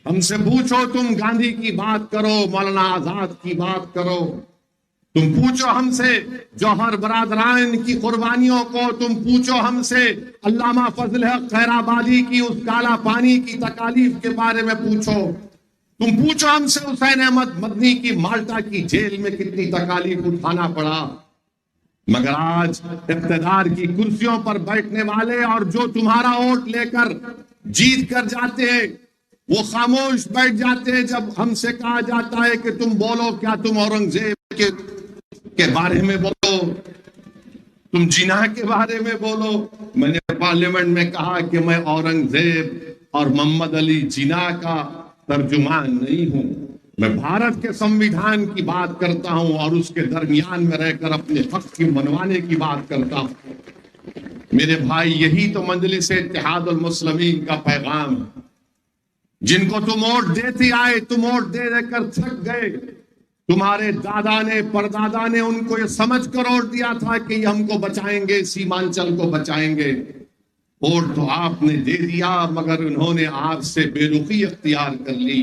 [SPEAKER 3] हमसे पूछो, तुम गांधी की बात करो, मौलाना आजाद की बात करो, तुम पूछो हमसे जौहर बरादरान की कुर्बानियों को, तुम पूछो हमसे अल्लामा फजल हक खैराबादी की उस काला पानी की तकालीफ के बारे में पूछो, तुम पूछो हमसे हुसैन अहमद मदनी की माल्टा की जेल में कितनी तकालीफ उठाना पड़ा। मगर आज इख्तिदार की कुर्सियों पर बैठने वाले और जो तुम्हारा वोट लेकर जीत कर जाते हैं, वो खामोश बैठ जाते हैं जब हमसे कहा जाता है कि तुम बोलो, क्या तुम औरंगजेब के बारे में बोलो, तुम जिना के बारे में बोलो। मैंने पार्लियामेंट में कहा कि मैं औरंगजेब और मोहम्मद अली जिना का तर्जुमान नहीं हूं। मैं भारत के संविधान की बात करता हूं और उसके दरमियान में रहकर अपने हक की मनवाने की बात करता हूं। मेरे भाई, यही तो मजलिस इत्तेहादुल मुस्लिमीन का पैगाम है। जिनको तुम वोट देते आए, तुम वोट दे देकर थक गए। तुम्हारे दादा ने, परदादा ने उनको ये समझ कर वोट दिया था कि ये हमको बचाएंगे, सीमांचल को बचाएंगे। वोट तो आपने दे दिया, मगर उन्होंने आपसे बेरुखी अख्तियार कर ली।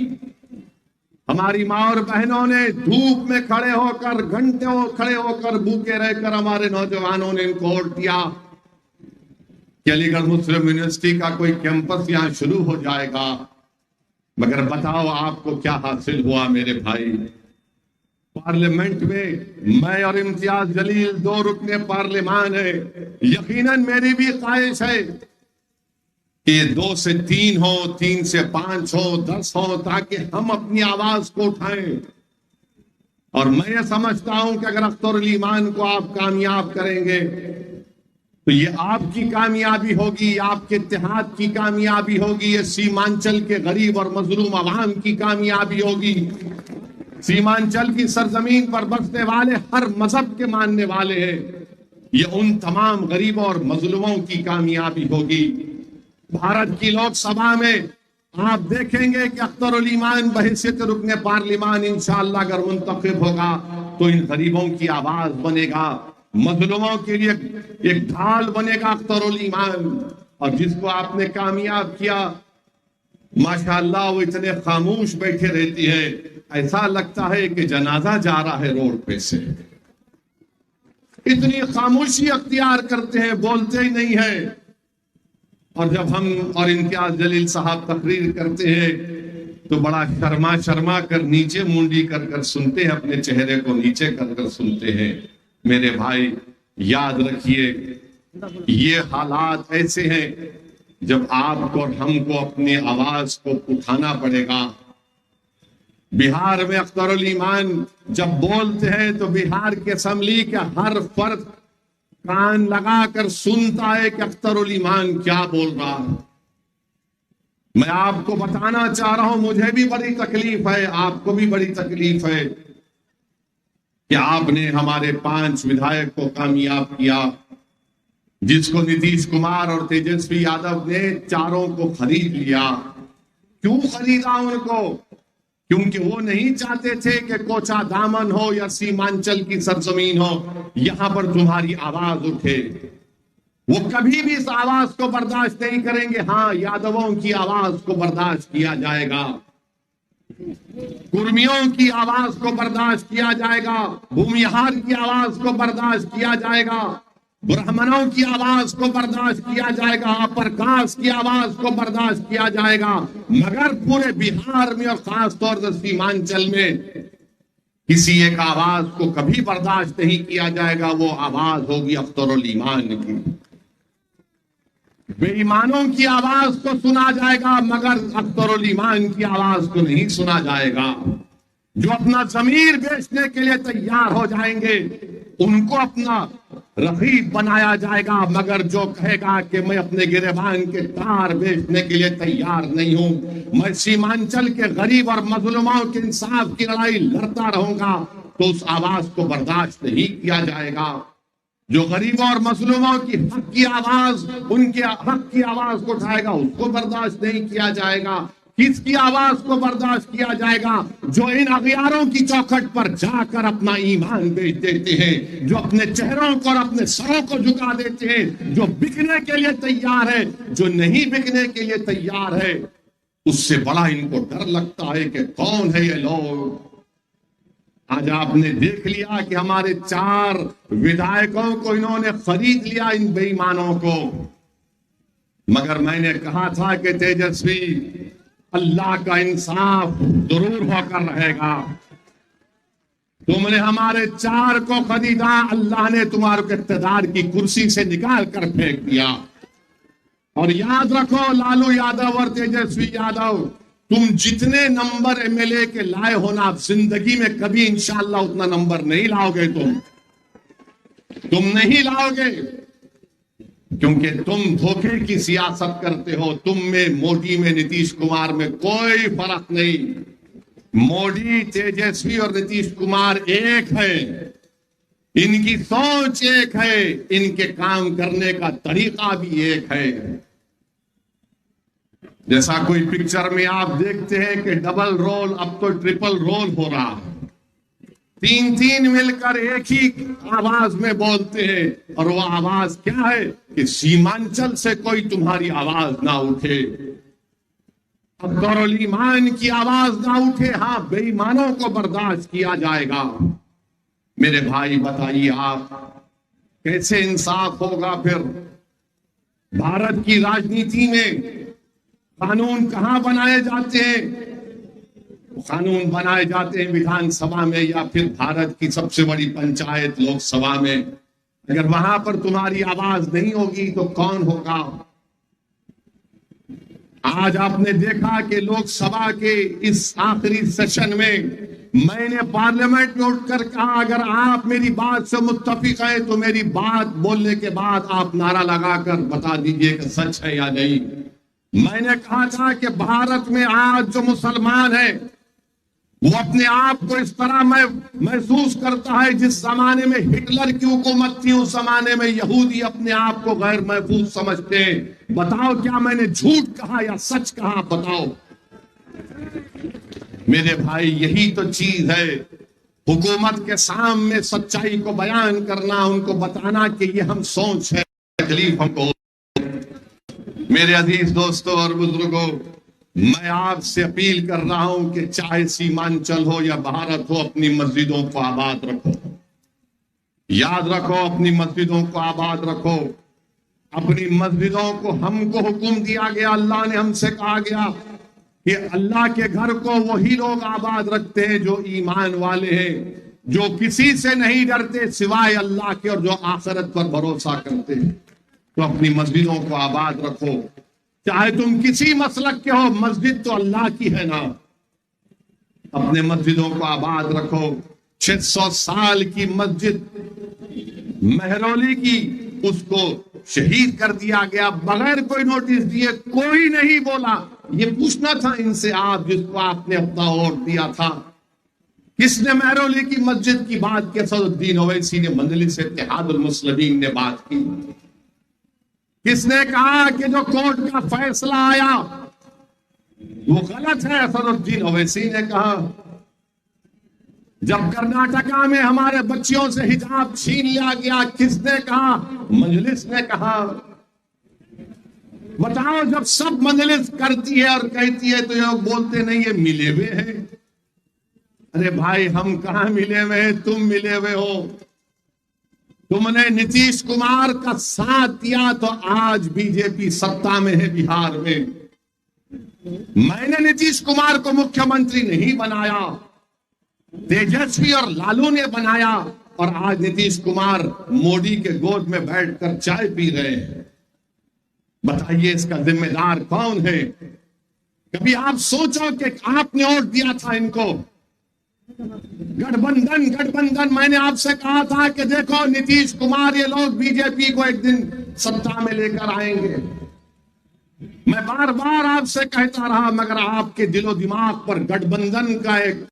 [SPEAKER 3] हमारी माँ और बहनों ने धूप में खड़े होकर, घंटों खड़े होकर, भूखे रहकर हमारे नौजवानों ने इनको वोट दिया कि अलीगढ़ मुस्लिम यूनिवर्सिटी का कोई कैंपस यहां शुरू हो जाएगा। मगर बताओ आपको क्या हासिल हुआ मेरे भाई? पार्लियामेंट में मैं और इम्तियाज जलील 2 रुकने पार्लियामान है। यकीनन मेरी भी ख्वाहिश है कि 2 से 3 हो, 3 से 5 हो, 10 हो, ताकि हम अपनी आवाज को उठाएं। और मैं ये समझता हूं कि अगर अख्तरुल ईमान को आप कामयाब करेंगे तो ये आपकी कामयाबी होगी, आपके इत्तेहाद की कामयाबी होगी, ये सीमांचल के गरीब और मजलूम अवाम की कामयाबी होगी। सीमांचल की सरजमीन पर बसने वाले हर मजहब के मानने वाले हैं, ये उन तमाम गरीबों और मजलूमों की कामयाबी होगी। भारत की लोकसभा में आप देखेंगे कि अख्तरुल ईमान बहैसियत रुकने पार्लियामान इंशाअल्लाह अगर मुंतखब होगा तो इन गरीबों की आवाज बनेगा। मजलूमों के लिए एक ढाल बनेगा अख्तरुल ईमान। और जिसको आपने कामयाब किया, माशाअल्लाह वो इतने खामोश बैठे रहती है, ऐसा लगता है कि जनाजा जा रहा है रोड पे से। इतनी खामोशी अख्तियार करते हैं, बोलते ही नहीं है। और जब हम और इम्तियाज जलील साहब तकरीर करते हैं तो बड़ा शर्मा शर्मा कर नीचे मुंडी कर कर सुनते हैं, अपने चेहरे को नीचे कर कर सुनते हैं। मेरे भाई याद रखिए, ये हालात ऐसे हैं जब आपको और हमको अपनी आवाज को उठाना पड़ेगा। बिहार में अख्तरुल ईमान जब बोलते हैं तो बिहार के असेंबली का हर फर्द कान लगाकर सुनता है कि अख्तरुल ईमान क्या बोल रहा है। मैं आपको बताना चाह रहा हूं, मुझे भी बड़ी तकलीफ है, आपको भी बड़ी तकलीफ है कि आपने हमारे 5 विधायक को कामयाब किया, जिसको नीतीश कुमार और तेजस्वी यादव ने चारों को खरीद लिया। क्यों खरीदा उनको? क्योंकि वो नहीं चाहते थे कि कोचा दामन हो या सीमांचल की सरजमीन हो, यहां पर तुम्हारी आवाज उठे। वो कभी भी इस आवाज को बर्दाश्त नहीं करेंगे। हाँ, यादवों की आवाज को बर्दाश्त किया जाएगा, कुर्मियों की आवाज को बर्दाश्त किया जाएगा, भूमिहार की आवाज को बर्दाश्त किया जाएगा, ब्राह्मणों की आवाज को बर्दाश्त किया जाएगा, अपर कास्ट की आवाज को बर्दाश्त किया जाएगा। मगर पूरे बिहार में और खास तौर से सीमांचल में किसी एक आवाज को कभी बर्दाश्त नहीं किया जाएगा। वो आवाज होगी अख्तरुल ईमान की। बेईमानों की आवाज को सुना जाएगा, मगर अख्तरुल ईमान की आवाज को नहीं सुना जाएगा। जो अपना जमीर बेचने के लिए तैयार हो जाएंगे, उनको अपना रकीब बनाया जाएगा। मगर जो कहेगा कि मैं अपने गिरेबान के तार बेचने के लिए तैयार नहीं हूं, मैं सीमांचल के गरीब और मजलूमों के इंसाफ की लड़ाई लड़ता रहूंगा, तो उस आवाज को बर्दाश्त नहीं किया जाएगा। जो गरीबों और मजलूमों की हक की आवाज, उनके हक की आवाज को उठाएगा, उसको बर्दाश्त नहीं किया जाएगा। किसकी आवाज को बर्दाश्त किया जाएगा? जो इन अगियारों की चौखट पर जाकर अपना ईमान बेच देते हैं, जो अपने चेहरों को और अपने सरों को झुका देते हैं, जो बिकने के लिए तैयार है, जो नहीं बिकने के लिए तैयार है। उससे बड़ा इनको डर लगता है कि कौन है ये लोग। आज आपने देख लिया कि हमारे 4 विधायकों को इन्होंने खरीद लिया, इन बेईमानों को। मगर मैंने कहा था कि तेजस्वी, अल्लाह का इंसाफ जरूर होकर रहेगा। तुमने हमारे 4 को खरीदा, अल्लाह ने तुम्हारे को इख्तिदार की कुर्सी से निकाल कर फेंक दिया। और याद रखो, लालू यादव और तेजस्वी यादव, तुम जितने नंबर एमएलए के लाए हो ना, आप जिंदगी में कभी इंशाअल्लाह उतना नंबर नहीं लाओगे। तुम नहीं लाओगे, क्योंकि तुम धोखे की सियासत करते हो। तुम में, मोदी में, नीतीश कुमार में कोई फर्क नहीं। मोदी, तेजस्वी और नीतीश कुमार एक है। इनकी सोच एक है, इनके काम करने का तरीका भी एक है। जैसा कोई पिक्चर में आप देखते हैं कि डबल रोल, अब तो ट्रिपल रोल हो रहा है। 3 मिलकर एक ही आवाज में बोलते हैं। और वो आवाज क्या है कि सीमांचल से कोई तुम्हारी आवाज ना उठे, अख्तरुल ईमान की आवाज ना उठे। हाँ, बेईमानों को बर्दाश्त किया जाएगा। मेरे भाई बताइए, आप कैसे इंसाफ होगा फिर? भारत की राजनीति में कानून कहां बनाए जाते हैं? कानून बनाए जाते हैं विधानसभा में या फिर भारत की सबसे बड़ी पंचायत लोकसभा में। अगर वहां पर तुम्हारी आवाज नहीं होगी तो कौन होगा? आज आपने देखा कि लोकसभा के इस आखिरी सेशन में मैंने पार्लियामेंट में उठकर कहा, अगर आप मेरी बात से मुत्तफिक है तो मेरी बात बोलने के बाद आप नारा लगाकर बता दीजिए कि सच है या नहीं। मैंने कहा था कि भारत में आज जो मुसलमान है वो अपने आप को इस तरह महसूस करता है जिस जमाने में हिटलर की हुकूमत थी, उस जमाने में यहूदी अपने आप को गैर महफूज समझते हैं। बताओ, क्या मैंने झूठ कहा या सच कहा? बताओ मेरे भाई, यही तो चीज है
[SPEAKER 4] हुकूमत के सामने सच्चाई को बयान करना, उनको बताना कि ये हम सोच है, तकलीफ हमको। मेरे अजीज दोस्तों और बुजुर्गों, मैं आपसे अपील कर रहा हूं कि चाहे सीमांचल हो या भारत हो, अपनी मस्जिदों को आबाद रखो। याद रखो, अपनी मस्जिदों को आबाद रखो। अपनी मस्जिदों को हमको हुक्म दिया गया, अल्लाह ने हमसे कहा गया कि अल्लाह के घर को वही लोग आबाद रखते हैं जो ईमान वाले हैं, जो किसी से नहीं डरते सिवाय अल्लाह के और जो आखिरत पर भरोसा करते हैं। तो अपनी मस्जिदों को आबाद रखो, चाहे तुम किसी मसलक के हो, मस्जिद तो अल्लाह की है ना। अपने मस्जिदों को आबाद रखो। 600 साल की मस्जिद महरौली की, उसको शहीद कर दिया गया बगैर कोई नोटिस दिए। कोई नहीं बोला। ये पूछना था इनसे, आप जिसको आपने अपना वोट दिया था, किसने महरौली की मस्जिद की बात की? असदुद्दीन ओवैसी ने, मजलिस इत्तेहादुल मुस्लिमीन ने बात की। किसने कहा कि जो कोर्ट का फैसला आया वो गलत है? असदुद्दीन ओवैसी ने कहा। जब कर्नाटका में हमारे बच्चियों से हिजाब छीन लिया गया, किसने कहा? मजलिस ने कहा। बताओ, जब सब मजलिस करती है और कहती है तो ये लोग बोलते नहीं, ये मिले हुए हैं। अरे भाई, हम कहां मिले हुए हैं? तुम मिले हुए हो। तुमने नीतीश कुमार का साथ दिया तो आज बीजेपी सत्ता में है बिहार में। मैंने नीतीश कुमार को मुख्यमंत्री नहीं बनाया, तेजस्वी और लालू ने बनाया, और आज नीतीश कुमार मोदी के गोद में बैठकर चाय पी रहे हैं। बताइए, इसका जिम्मेदार कौन है? कभी आप सोचो कि आपने वोट दिया था इनको, गठबंधन। मैंने आपसे कहा था कि देखो नीतीश कुमार, ये लोग बीजेपी को एक दिन सत्ता में लेकर आएंगे। मैं बार बार आपसे कहता रहा, मगर आपके दिलो दिमाग पर गठबंधन का एक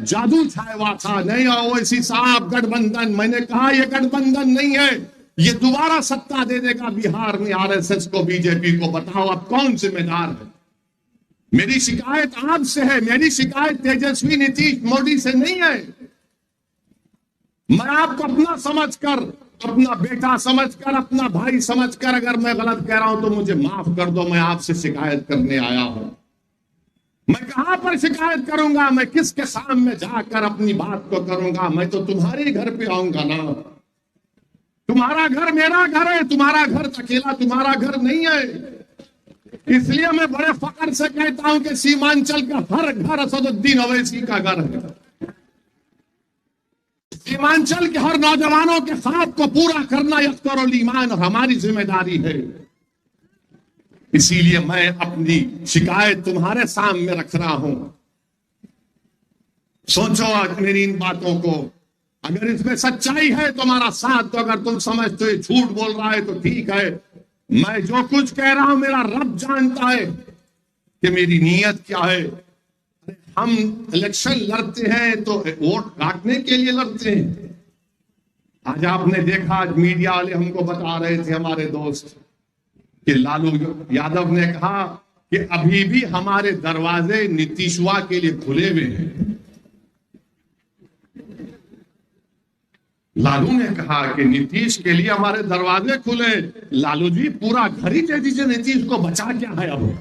[SPEAKER 4] जादू छाया हुआ था। नहीं ओवैसी साहब, गठबंधन, मैंने कहा यह गठबंधन नहीं है, ये दोबारा सत्ता दे देगा बिहार में आरएसएस को, बीजेपी को। बताओ अब कौन जिम्मेदार है? मेरी शिकायत आपसे है, मेरी शिकायत तेजस्वी, नीतीश, मोदी से नहीं है। मैं आपको अपना समझकर, अपना बेटा समझकर, अपना भाई समझकर, अगर मैं गलत कह रहा हूं तो मुझे माफ कर दो। मैं आपसे शिकायत करने आया हूं। मैं कहां पर शिकायत करूंगा? मैं किसके सामने जाकर अपनी बात को करूंगा? मैं तो तुम्हारे घर पे आऊंगा ना। तुम्हारा घर मेरा घर है, तुम्हारा घर अकेला तुम्हारा घर नहीं है। इसलिए मैं बड़े फख्र से कहता हूं कि सीमांचल का हर घर असदुद्दीन ओवैसी का घर है। सीमांचल के हर नौजवानों के ख्वाब को पूरा करना अख्तरुल ईमान और हमारी जिम्मेदारी है। इसीलिए मैं अपनी शिकायत तुम्हारे सामने रख रहा हूं। सोचो आज मेरी इन बातों को, अगर इसमें सच्चाई है तुम्हारा साथ, तो अगर तुम समझते हो झूठ बोल रहा है तो ठीक है। मैं जो कुछ कह रहा हूं मेरा रब जानता है कि मेरी नीयत क्या है। हम इलेक्शन लड़ते हैं तो वोट काटने के लिए लड़ते हैं। आज आपने देखा, आज मीडिया वाले हमको बता रहे थे, हमारे दोस्त, कि लालू यादव ने कहा कि अभी भी हमारे दरवाजे नीतीशवा के लिए खुले हुए हैं। लालू ने कहा कि नीतीश के लिए हमारे दरवाजे खुले। लालू जी, पूरा घर ही दे दीजिए, नीतीश को बचा क्या है? अब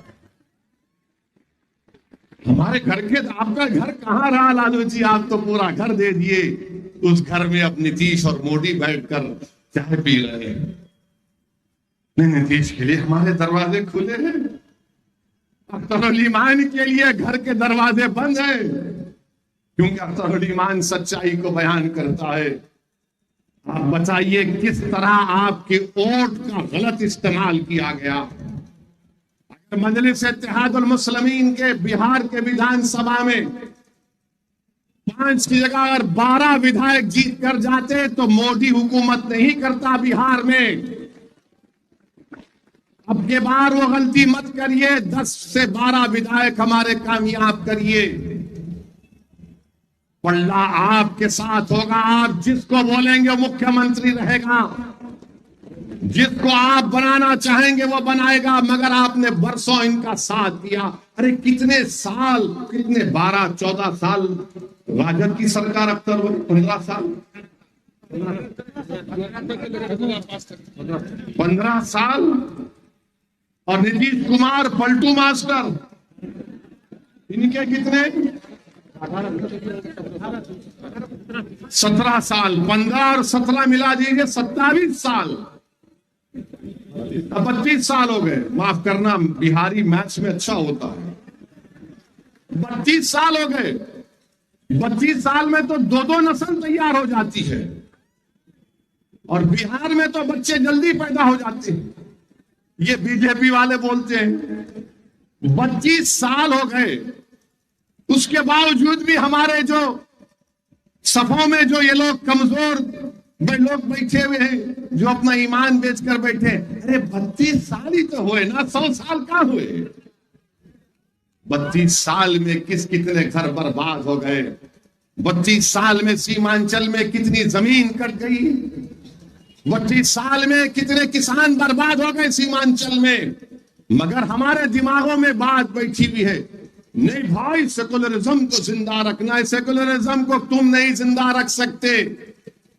[SPEAKER 4] हमारे घर के, आपका घर कहां रहा लालू जी? आप तो पूरा घर दे दिए। उस घर में अब नीतीश और मोदी बैठकर चाय पी रहे हैं। नहीं, नीतीश के लिए हमारे दरवाजे खुले हैं, अख्तरुल ईमान के लिए घर के दरवाजे बंद हैं, क्योंकि अख्तरुल ईमान सच्चाई को बयान करता है। आप बताइए, किस तरह आपके वोट का गलत इस्तेमाल किया गया? अगर मजलिस इत्तेहादुल मुस्लिमीन के बिहार के विधानसभा में 5 की जगह अगर 12 विधायक जीत कर जाते तो मोदी हुकूमत नहीं करता बिहार में। अब के बार वो गलती मत करिए, 10 से 12 विधायक हमारे कामयाब करिए। पल्ला आपके साथ होगा। आप जिसको बोलेंगे वो मुख्यमंत्री रहेगा, जिसको आप बनाना चाहेंगे वो बनाएगा। मगर आपने बरसों इनका साथ दिया। अरे कितने साल, कितने 12-14 साल राजद की सरकार अब तक 15 साल 15 साल और नीतीश कुमार पलटू मास्टर, इनके कितने 17 साल, 15 और 17 मिला दीजिए 27 साल, अब 32 साल हो गए। माफ करना, बिहारी मैथ्स में अच्छा होता है। 32 साल हो गए। 32 साल में तो दो नस्ल तैयार हो जाती है और बिहार में तो बच्चे जल्दी पैदा हो जाते हैं। ये बीजेपी वाले बोलते हैं 32 साल हो गए, उसके बावजूद भी हमारे जो सफों में जो ये लोग कमजोर लोग बैठे हुए हैं, जो अपना ईमान बेचकर बैठे, अरे 32 साल ही तो हुए ना, 100 साल कहां हुए? 32 साल में कितने घर बर्बाद हो गए। 32 साल में सीमांचल में कितनी जमीन कट गई। 32 साल में कितने किसान बर्बाद हो गए सीमांचल में। मगर हमारे दिमागों में बात बैठी हुई है, नहीं भाई सेकुलरिज्म को जिंदा रखना है। सेकुलरिज्म को तुम नहीं जिंदा रख सकते।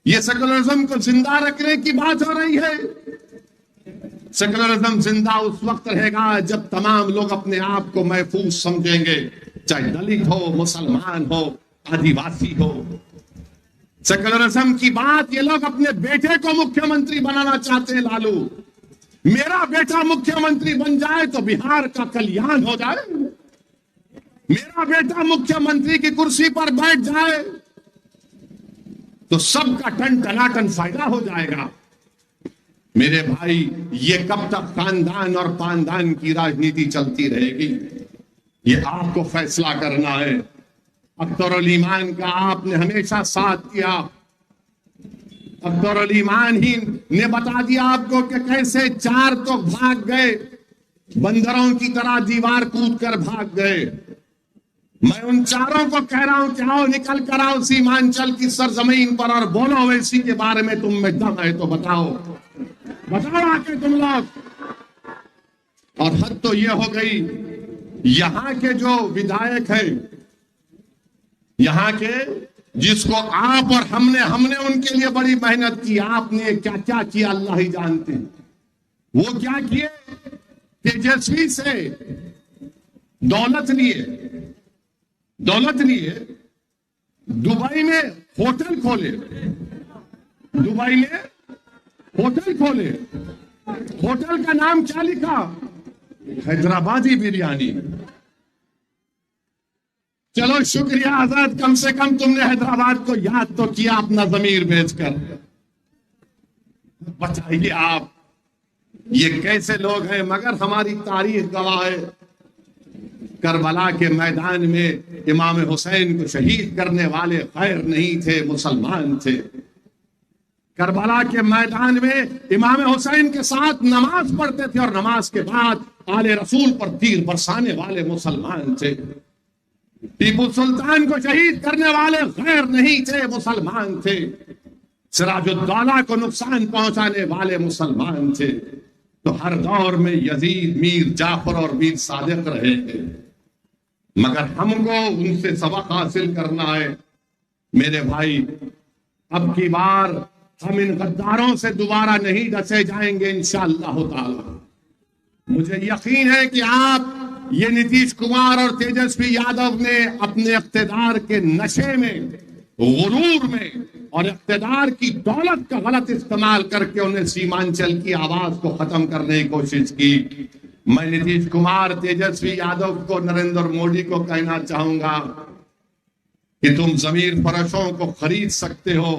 [SPEAKER 4] ये सेकुलरिज्म को जिंदा रखने की बात हो रही है। सेकुलरिज्म जिंदा उस वक्त रहेगा जब तमाम लोग अपने आप को महफूज समझेंगे, चाहे दलित हो, मुसलमान हो, आदिवासी हो। सेकुलरिज्म की बात ये लोग अपने बेटे को मुख्यमंत्री बनाना चाहते हैं। लालू, मेरा बेटा मुख्यमंत्री बन जाए तो बिहार का कल्याण हो जाए, मेरा बेटा मुख्यमंत्री की कुर्सी पर बैठ जाए तो सबका टन टनाटन फायदा हो जाएगा। मेरे भाई, ये कब तक खानदान और पानदान की राजनीति चलती रहेगी, ये आपको फैसला करना है। अख्तर ईमान का आपने हमेशा साथ दिया। अख्तर ईमान ही ने बता दिया आपको कि कैसे 4 तो भाग गए, बंदरों की तरह दीवार कूद कर भाग गए। मैं उन 4 को कह रहा हूं कि आओ, निकल कर आओ सीमांचल की सरजमीन पर और बोलो वैसी के बारे में तुम में दम है तो बताओ, बताओ आके तुम लोग। और हद तो ये हो गई, यहां के जो विधायक है, यहां के जिसको आप और हमने उनके लिए बड़ी मेहनत की, आपने क्या क्या किया अल्लाह ही जानते हैं। वो क्या किए? तेजस्वी से दौलत लिए दुबई में होटल खोले, दुबई में होटल खोले। होटल का नाम क्या लिखा? हैदराबादी बिरयानी। चलो शुक्रिया आजाद, कम से कम तुमने हैदराबाद को याद तो किया अपना जमीर बेचकर। बताइए आप, ये कैसे लोग हैं? मगर हमारी तारीख गवाह है, करबला के मैदान में इमाम हुसैन को शहीद करने वाले खैर नहीं थे, मुसलमान थे। करबला के मैदान में इमाम हुसैन के साथ नमाज पढ़ते थे और नमाज के बाद आले रसूल पर तीर बरसाने वाले मुसलमान थे। टीपू सुल्तान को शहीद करने वाले गैर नहीं थे, मुसलमान थे। सिराजुद्दौला को नुकसान पहुंचाने वाले मुसलमान थे। तो हर दौर में यजीद, मीर जाफर और मीर सादिक रहे थे। मगर हमको उनसे सबक हासिल करना है। मेरे भाई, अब की बार हम इन गद्दारों से दोबारा नहीं डसे जाएंगे इंशाअल्लाह ताला। मुझे यकीन है कि आप, ये नीतीश कुमार और तेजस्वी यादव ने अपने इख्तिदार के नशे में, गुरूर में और इख्तिदार की दौलत का गलत इस्तेमाल करके उन्हें सीमांचल की आवाज को खत्म करने की कोशिश की। मैं नीतीश कुमार, तेजस्वी यादव को, नरेंद्र मोदी को कहना चाहूंगा कि तुम जमीर फरोशों को खरीद सकते हो,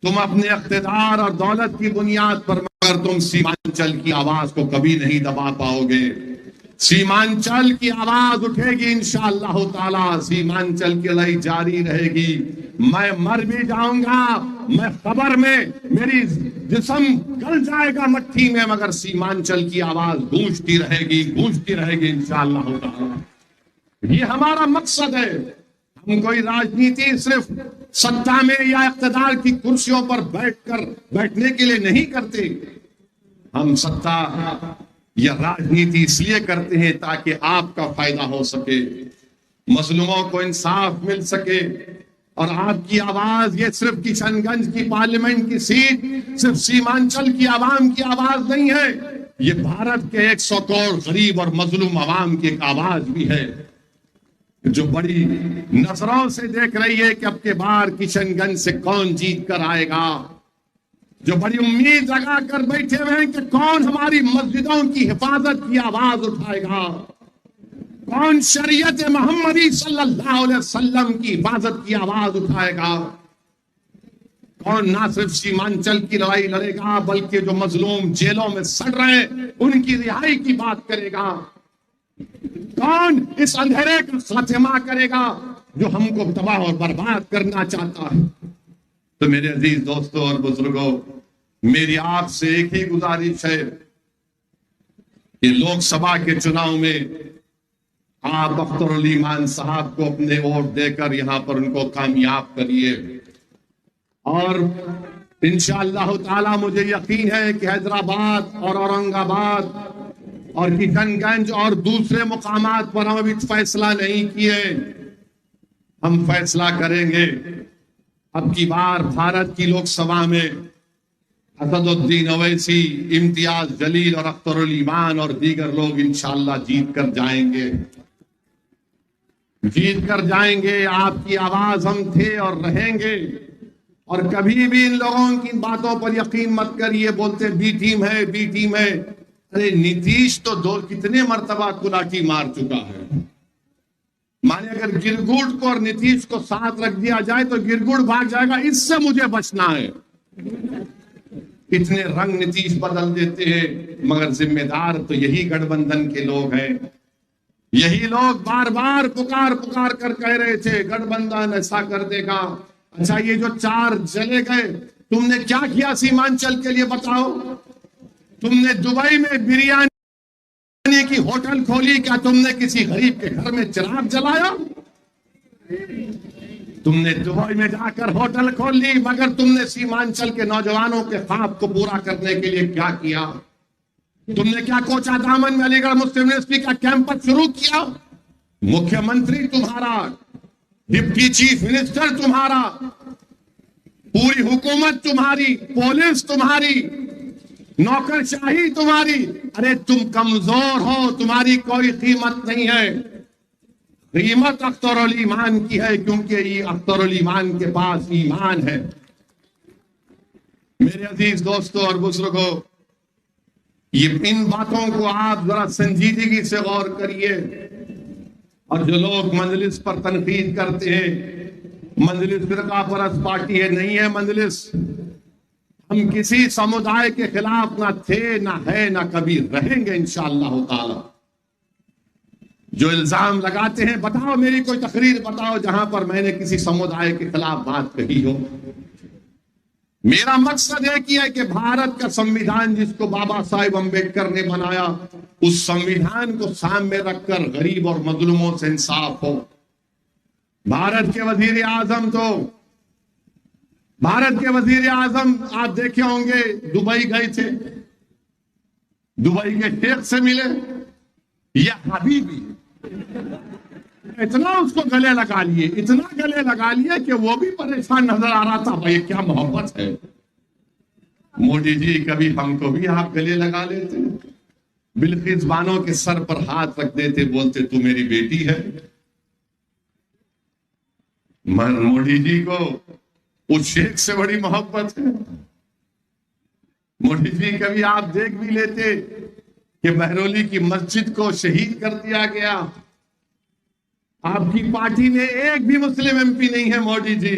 [SPEAKER 4] तुम अपने इख्तिदार और दौलत की बुनियाद पर, मगर तुम सीमांचल की आवाज को कभी नहीं दबा पाओगे। सीमांचल की आवाज उठेगी इंशाअल्लाह ताला, सीमांचल की लड़ाई जारी रहेगी। मैं मर भी जाऊंगा, मैं कब्र में, मेरी जिस्म गल जाएगा मट्टी में, मगर सीमांचल की आवाज गूंजती रहेगी इंशाअल्लाह ताला। ये हमारा मकसद है। हम कोई राजनीति सिर्फ सत्ता में या इख्तिदार की कुर्सियों पर बैठने के लिए नहीं करते। हम सत्ता या राजनीति इसलिए करते हैं ताकि आपका फायदा हो सके, मजलूमों को इंसाफ मिल सके। और आपकी आवाज ये सिर्फ किशनगंज की पार्लियामेंट की सीट, सिर्फ सीमांचल की आवाम की आवाज नहीं है, ये भारत के 100 करोड़ गरीब और मजलूम आवाम की एक आवाज भी है, जो बड़ी नजरों से देख रही है कि अब के बार किशनगंज से कौन जीत कर आएगा, जो बड़ी उम्मीद लगा कर बैठे हुए हैं कि कौन हमारी मस्जिदों की हिफाजत की आवाज उठाएगा, कौन शरीयत मोहम्मदी सल्लल्लाहु अलैहि वसल्लम की हिफाजत की आवाज उठाएगा, कौन ना सिर्फ सीमांचल की लड़ाई लड़ेगा बल्कि जो मजलूम जेलों में सड़ रहे हैं उनकी रिहाई की बात करेगा, कौन इस अंधेरे का खात्मा करेगा जो हमको तबाह और बर्बाद करना चाहता है। तो मेरे अजीज दोस्तों और बुजुर्गों, मेरी आपसे एक ही गुजारिश है कि लोकसभा के चुनाव में आप अख्तरुल ईमान साहब को अपने वोट देकर यहां पर उनको कामयाब करिए। और इंशाअल्लाह ताला मुझे यकीन है कि हैदराबाद और औरंगाबाद और किशनगंज और दूसरे मुकामात पर हम अभी फैसला नहीं किए, हम फैसला करेंगे। अब की बार भारत की लोकसभा में असदुद्दीन अवैसी, इम्तियाज जलील और अख्तरुल ईमान और दीगर लोग इंशाअल्लाह जीत कर जाएंगे, जीत कर जाएंगे। आपकी आवाज हम थे और रहेंगे। और कभी भी इन लोगों की बातों पर यकीन मत करिए, बोलते बी टीम है, बी टीम है। अरे नीतीश तो कितने मर्तबा कुलाटी मार चुका है। माने अगर गिरगुड़ को और नीतीश को साथ रख दिया जाए तो गिरगुड़ भाग जाएगा, इससे मुझे बचना है। इतने रंग नीतीश बदल देते हैं, मगर जिम्मेदार तो यही गठबंधन के लोग हैं। यही लोग बार बार पुकार पुकार कर कह रहे थे गठबंधन ऐसा कर देगा। अच्छा, ये जो 4 चले गए, तुमने क्या किया सीमांचल के लिए बताओ? तुमने दुबई में बिरयानी की होटल खोली, क्या तुमने किसी गरीब के घर में चिराग जलाया? तुमने दुबई में जाकर होटल खोल ली, मगर तुमने सीमांचल के नौजवानों के ख्वाब को पूरा करने के लिए क्या किया? तुमने क्या कोचा दामन में अलीगढ़ मुस्लिम यूनिवर्सिटी का कैंपस शुरू किया? मुख्यमंत्री तुम्हारा, डिप्टी चीफ मिनिस्टर तुम्हारा, पूरी हुकूमत तुम्हारी, पुलिस तुम्हारी, नौकरशाही तुम्हारी। अरे तुम कमजोर हो, तुम्हारी कोई कीमत नहीं है। कीमत अख्तरुल ईमान की है, क्योंकि ये अख्तरुल ईमान के पास ईमान है। मेरे अजीज दोस्तों और बुजुर्गों, ये इन बातों को आप जरा संजीदगी से गौर करिए। और जो लोग मंजलिस पर तनकीद करते हैं, मंजलिस फिरका परस्त पार्टी है, नहीं है मंजलिस। हम किसी समुदाय के खिलाफ ना थे, ना है, ना कभी रहेंगे इंशाअल्लाह ताला। जो इल्जाम लगाते हैं, बताओ मेरी कोई तकरीर बताओ जहां पर मैंने किसी समुदाय के खिलाफ बात कही हो। मेरा मकसद एक ही है कि भारत का संविधान जिसको बाबा साहेब अम्बेडकर ने बनाया, उस संविधान को सामने रखकर गरीब और मजलूमों से इंसाफ हो। भारत के वजीर आजम आप देखे होंगे दुबई गए थे, दुबई के शेख से मिले, या हबीबी, इतना उसको गले लगा लिए, इतना गले लगा लिए कि वो भी परेशान नजर आ रहा था। भाई क्या मोहब्बत है। मोदी जी, कभी हमको भी आप गले लगा लेते, बिल्किस बानो के सर पर हाथ रख देते, बोलते तू मेरी बेटी है। मोदी जी को उस शेख से बड़ी मोहब्बत है। मोदी जी कभी आप देख भी लेते कि महरौली की मस्जिद को शहीद कर दिया गया। आपकी पार्टी में एक भी मुस्लिम एमपी नहीं है मोदी जी,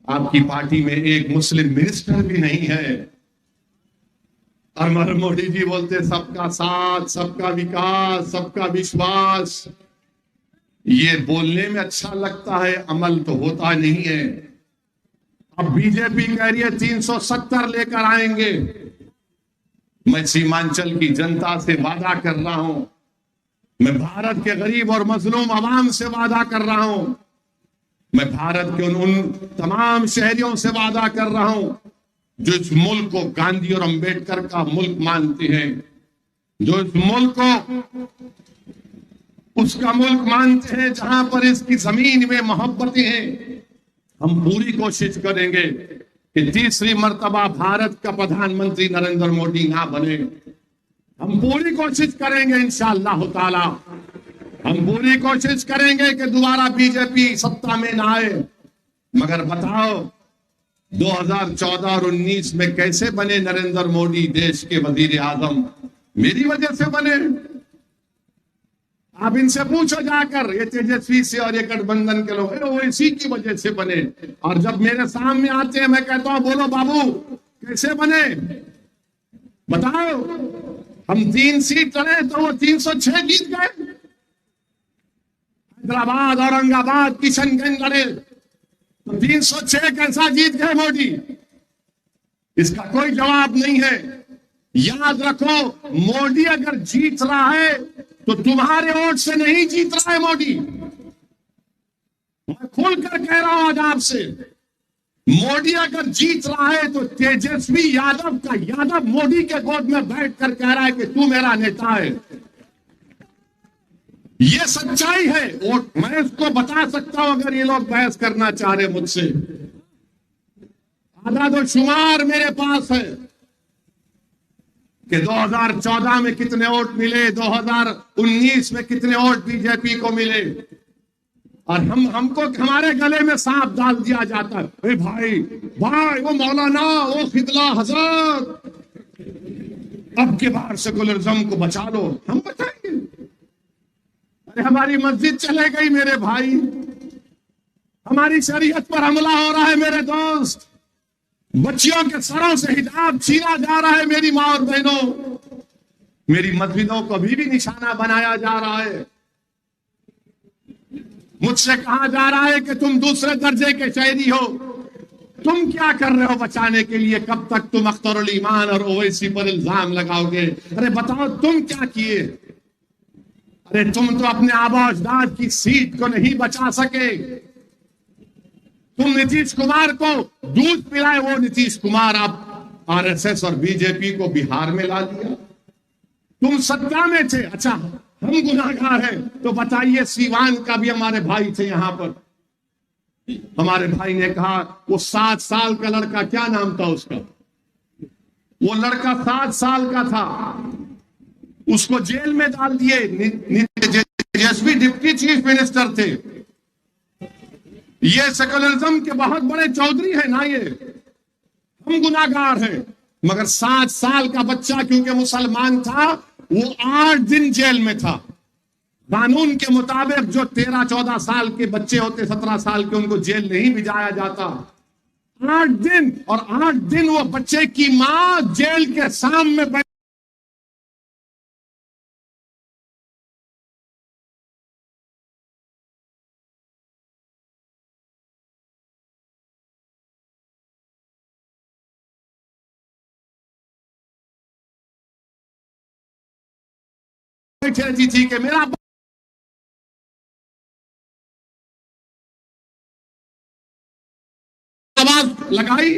[SPEAKER 4] आपकी पार्टी में एक मुस्लिम मिनिस्टर भी नहीं है। और मोदी जी बोलते सबका साथ, सबका विकास, सबका विश्वास। ये बोलने में अच्छा लगता है, अमल तो होता नहीं है। अब बीजेपी कह रही है 370 लेकर आएंगे। मैं सीमांचल की जनता से वादा कर रहा हूं, मैं भारत के गरीब और मजलूम आवाम से वादा कर रहा हूं, मैं भारत के उन तमाम शहरियों से वादा कर रहा हूं जो इस मुल्क को गांधी और अंबेडकर का मुल्क मानते हैं, जो इस मुल्क को उसका मुल्क मानते हैं जहां पर इसकी जमीन में मोहब्बतें हैं। हम पूरी कोशिश करेंगे कि तीसरी मर्तबा भारत का प्रधानमंत्री नरेंद्र मोदी ना बने। हम पूरी कोशिश करेंगे इंशाअल्लाह ताला। हम पूरी कोशिश करेंगे कि दोबारा बीजेपी सत्ता में ना आए। मगर बताओ 2014 और 19 में कैसे बने नरेंद्र मोदी देश के वजीर आजम? मेरी वजह से बने। आप इनसे पूछो जाकर, ये तेजस्वी से और ये गठबंधन के लोग, वो इसी की वजह से बने। और जब मेरे सामने आते हैं मैं कहता हूं बोलो बाबू कैसे बने, बताओ। हम 3 सीट लड़े तो वो 306 जीत गए। हैदराबाद, औरंगाबाद, किशनगंज लड़े तो 306 कैसा जीत गए मोदी? इसका कोई जवाब नहीं है। याद रखो, मोदी अगर जीत रहा है तो तुम्हारे वोट से नहीं जीत रहा है मोदी। मैं खुलकर कह रहा हूं आज आपसे, मोदी अगर जीत रहा है तो तेजस्वी यादव का यादव मोदी के गोद में बैठकर कह रहा है कि तू मेरा नेता है। ये सच्चाई है और मैं इसको बता सकता हूं अगर ये लोग बहस करना चाह रहे मुझसे। आधा शुमार मेरे पास है कि 2014 में कितने वोट मिले, 2019 में कितने वोट बीजेपी को मिले। और हमको हमारे गले में सांप डाल दिया जाता है, अरे भाई वो मौलाना, वो खिदला हजरत, अब के बार सेकुलरिज्म को बचा लो। हम बचाएंगे? अरे हमारी मस्जिद चले गई मेरे भाई, हमारी शरीयत पर हमला हो रहा है मेरे दोस्त, बच्चियों के सरों से हिजाब छीना जा रहा है मेरी मां और बहनों, मेरी मस्जिदों को अभी भी निशाना बनाया जा रहा है। मुझसे कहा जा रहा है कि तुम दूसरे दर्जे के शहरी हो, तुम क्या कर रहे हो बचाने के लिए? कब तक तुम अख्तरुल ईमान और ओवैसी पर इल्जाम लगाओगे? अरे बताओ तुम क्या किए? अरे तुम तो अपने आबा अजदाद की सीट को नहीं बचा सके। तुम नीतीश कुमार को दूध पिलाए, वो नीतीश कुमार आप आरएसएस और बीजेपी को बिहार में ला दिया। तुम सत्ता में थे, अच्छा हम गुनाहगार हैं तो बताइए, सीवान का भी हमारे भाई थे यहां पर। हमारे भाई ने कहा वो 7 साल का लड़का, क्या नाम था उसका, वो लड़का 7 साल का था, उसको जेल में डाल दिए। तेजस्वी डिप्टी चीफ मिनिस्टर थे। ये सेकुलरिज्म के बहुत बड़े चौधरी है ना, ये हम गुनाहगार हैं। मगर 7 साल का बच्चा क्योंकि मुसलमान था, वो 8 दिन जेल में था। कानून के मुताबिक जो 13-14 साल के बच्चे होते, 17 साल के, उनको जेल नहीं भिजाया जाता। 8 दिन, और 8 दिन वो बच्चे की मां जेल के सामने बैठ बैठे जी थी कि मेरा आवाज लगाई,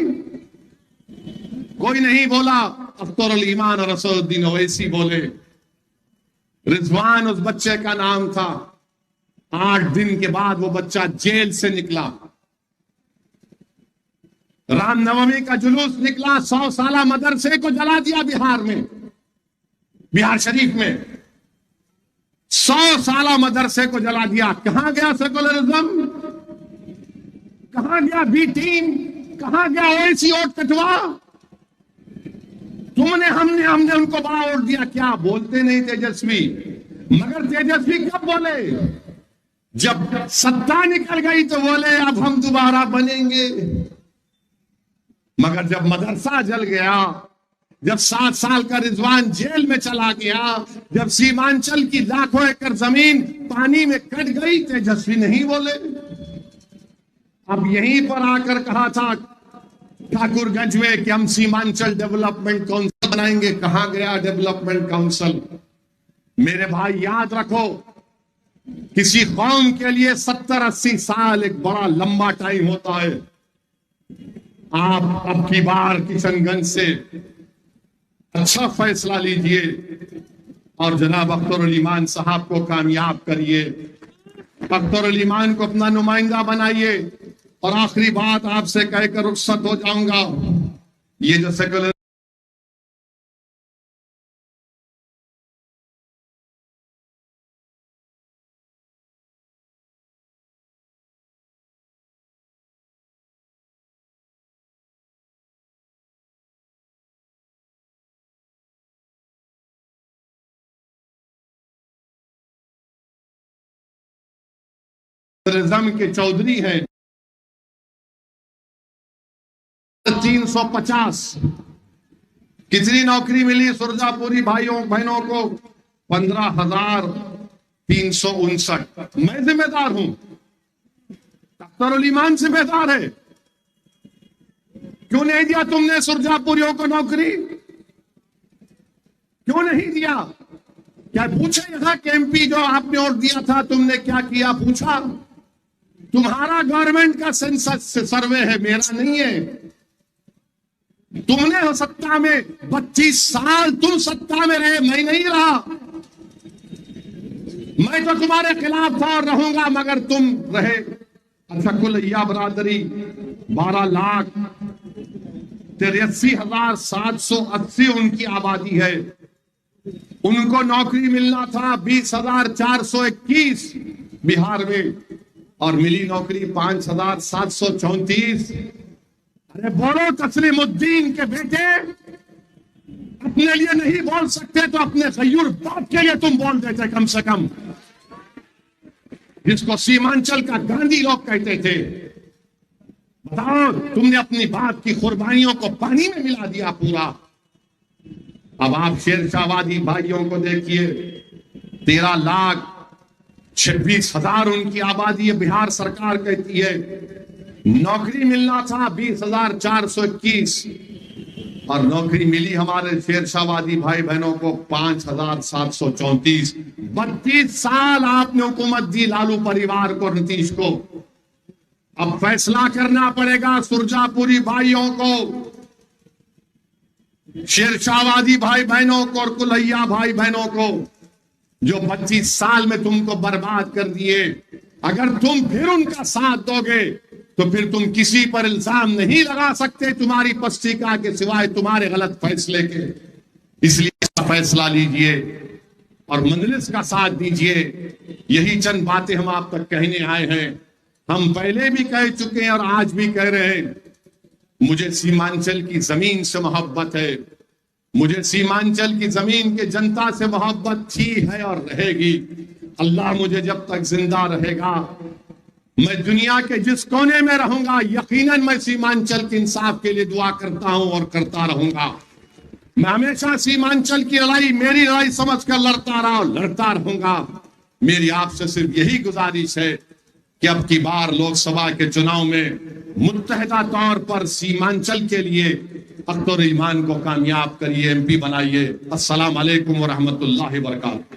[SPEAKER 4] कोई नहीं बोला। अख्तरुल ईमान और असदुद्दीन ओवैसी बोले। रिजवान उस बच्चे का नाम था। 8 दिन के बाद वो बच्चा जेल से निकला। रामनवमी का जुलूस निकला, 100 साला मदरसे को जला दिया बिहार में, बिहार शरीफ में 100 साला मदरसे को जला दिया। कहां गया सेकुलरिज्म? कहां गया बी टीम? कहां गया ओवैसी वोट कटवा? तुमने हमने उनको बड़ा वोट दिया। क्या बोलते नहीं तेजस्वी? मगर तेजस्वी कब बोले? जब सत्ता निकल गई तो बोले अब हम दोबारा बनेंगे। मगर जब मदरसा जल गया, जब 7 साल का रिजवान जेल में चला गया, जब सीमांचल की लाखों एकड़ जमीन पानी में कट गई, तेजस्वी नहीं बोले। अब यहीं पर आकर कहा था ठाकुरगंज में कि हम सीमांचल डेवलपमेंट काउंसिल बनाएंगे। कहां गया डेवलपमेंट काउंसिल? मेरे भाई याद रखो, किसी कौम के लिए 70-80 साल एक बड़ा लंबा टाइम होता है। आप अब की बार किशनगंज से अच्छा फैसला लीजिए और जनाब अख्तरुल ईमान साहब को कामयाब करिए, अख्तरुल ईमान को अपना नुमाइंदा बनाइए। और आखिरी बात आपसे कहकर रुखसत हो जाऊंगा, ये जो सेकुलर के चौधरी हैं, 350 कितनी नौकरी मिली सुरजापुरी भाइयों बहनों को? 15,359। मैं जिम्मेदार हूं, अख्तरुल ईमान जिम्मेदार है। क्यों नहीं दिया तुमने सुरजापुरियों को नौकरी? क्यों नहीं दिया? क्या पूछे यहां के एमपी जो आपने और दिया था, तुमने क्या किया? पूछा? तुम्हारा गवर्नमेंट का सेंसस सर्वे है, मेरा नहीं है। तुमने सत्ता में 25 साल तुम सत्ता में रहे, मैं नहीं रहा। मैं तो तुम्हारे खिलाफ था और रहूंगा, मगर तुम रहे। अच्छा, कुलैया बरादरी 12,83,780 उनकी आबादी है। उनको नौकरी मिलना था 20,421 बिहार में, और मिली नौकरी 5,734। अरे बोलो, तस्लीमुद्दीन के बेटे अपने लिए नहीं बोल सकते तो अपने गयूर बाप के लिए तुम बोल देते कम से कम, जिसको सीमांचल का गांधी लोग कहते थे। बताओ, तुमने अपनी बात की कुर्बानियों को पानी में मिला दिया पूरा। अब आप शेरशाहवादी भाइयों को देखिए, 13,26,000 उनकी आबादी है। बिहार सरकार कहती है नौकरी मिलना था 20,421, और नौकरी मिली हमारे शेरशाहवादी भाई बहनों को 5,734। 32 साल आपने हुकूमत दी लालू परिवार को, नीतीश को। अब फैसला करना पड़ेगा सुरजापुरी भाइयों को, शेरशाहवादी भाई बहनों को और कुलैया भाई बहनों को, जो 25 साल में तुमको बर्बाद कर दिए। अगर तुम फिर उनका साथ दोगे तो फिर तुम किसी पर इल्जाम नहीं लगा सकते तुम्हारी पस्तिका के सिवाय तुम्हारे गलत फैसले के। इसलिए इसका फैसला लीजिए और मजलिस का साथ दीजिए। यही चंद बातें हम आप तक कहने आए हैं। हम पहले भी कह चुके हैं और आज भी कह रहे हैं, मुझे सीमांचल की जमीन से मोहब्बत है, मुझे सीमांचल की जमीन के जनता से मोहब्बत थी, है और रहेगी। अल्लाह मुझे जब तक जिंदा रहेगा, मैं दुनिया के जिस कोने में रहूंगा, यकीनन मैं सीमांचल के इंसाफ के लिए दुआ करता हूं और करता रहूंगा। मैं हमेशा सीमांचल की लड़ाई मेरी लड़ाई समझकर लड़ता रहा और लड़ता रहूंगा। मेरी आपसे सिर्फ यही गुजारिश है कि अब की बार लोकसभा के चुनाव में मुत्तहिदा तौर पर सीमांचल के लिए अख्तरुल ईमान को कामयाब करिए, एमपी बनाइए। अस्सलाम वालेकुम व रहमतुल्लाहि व बरकातहू।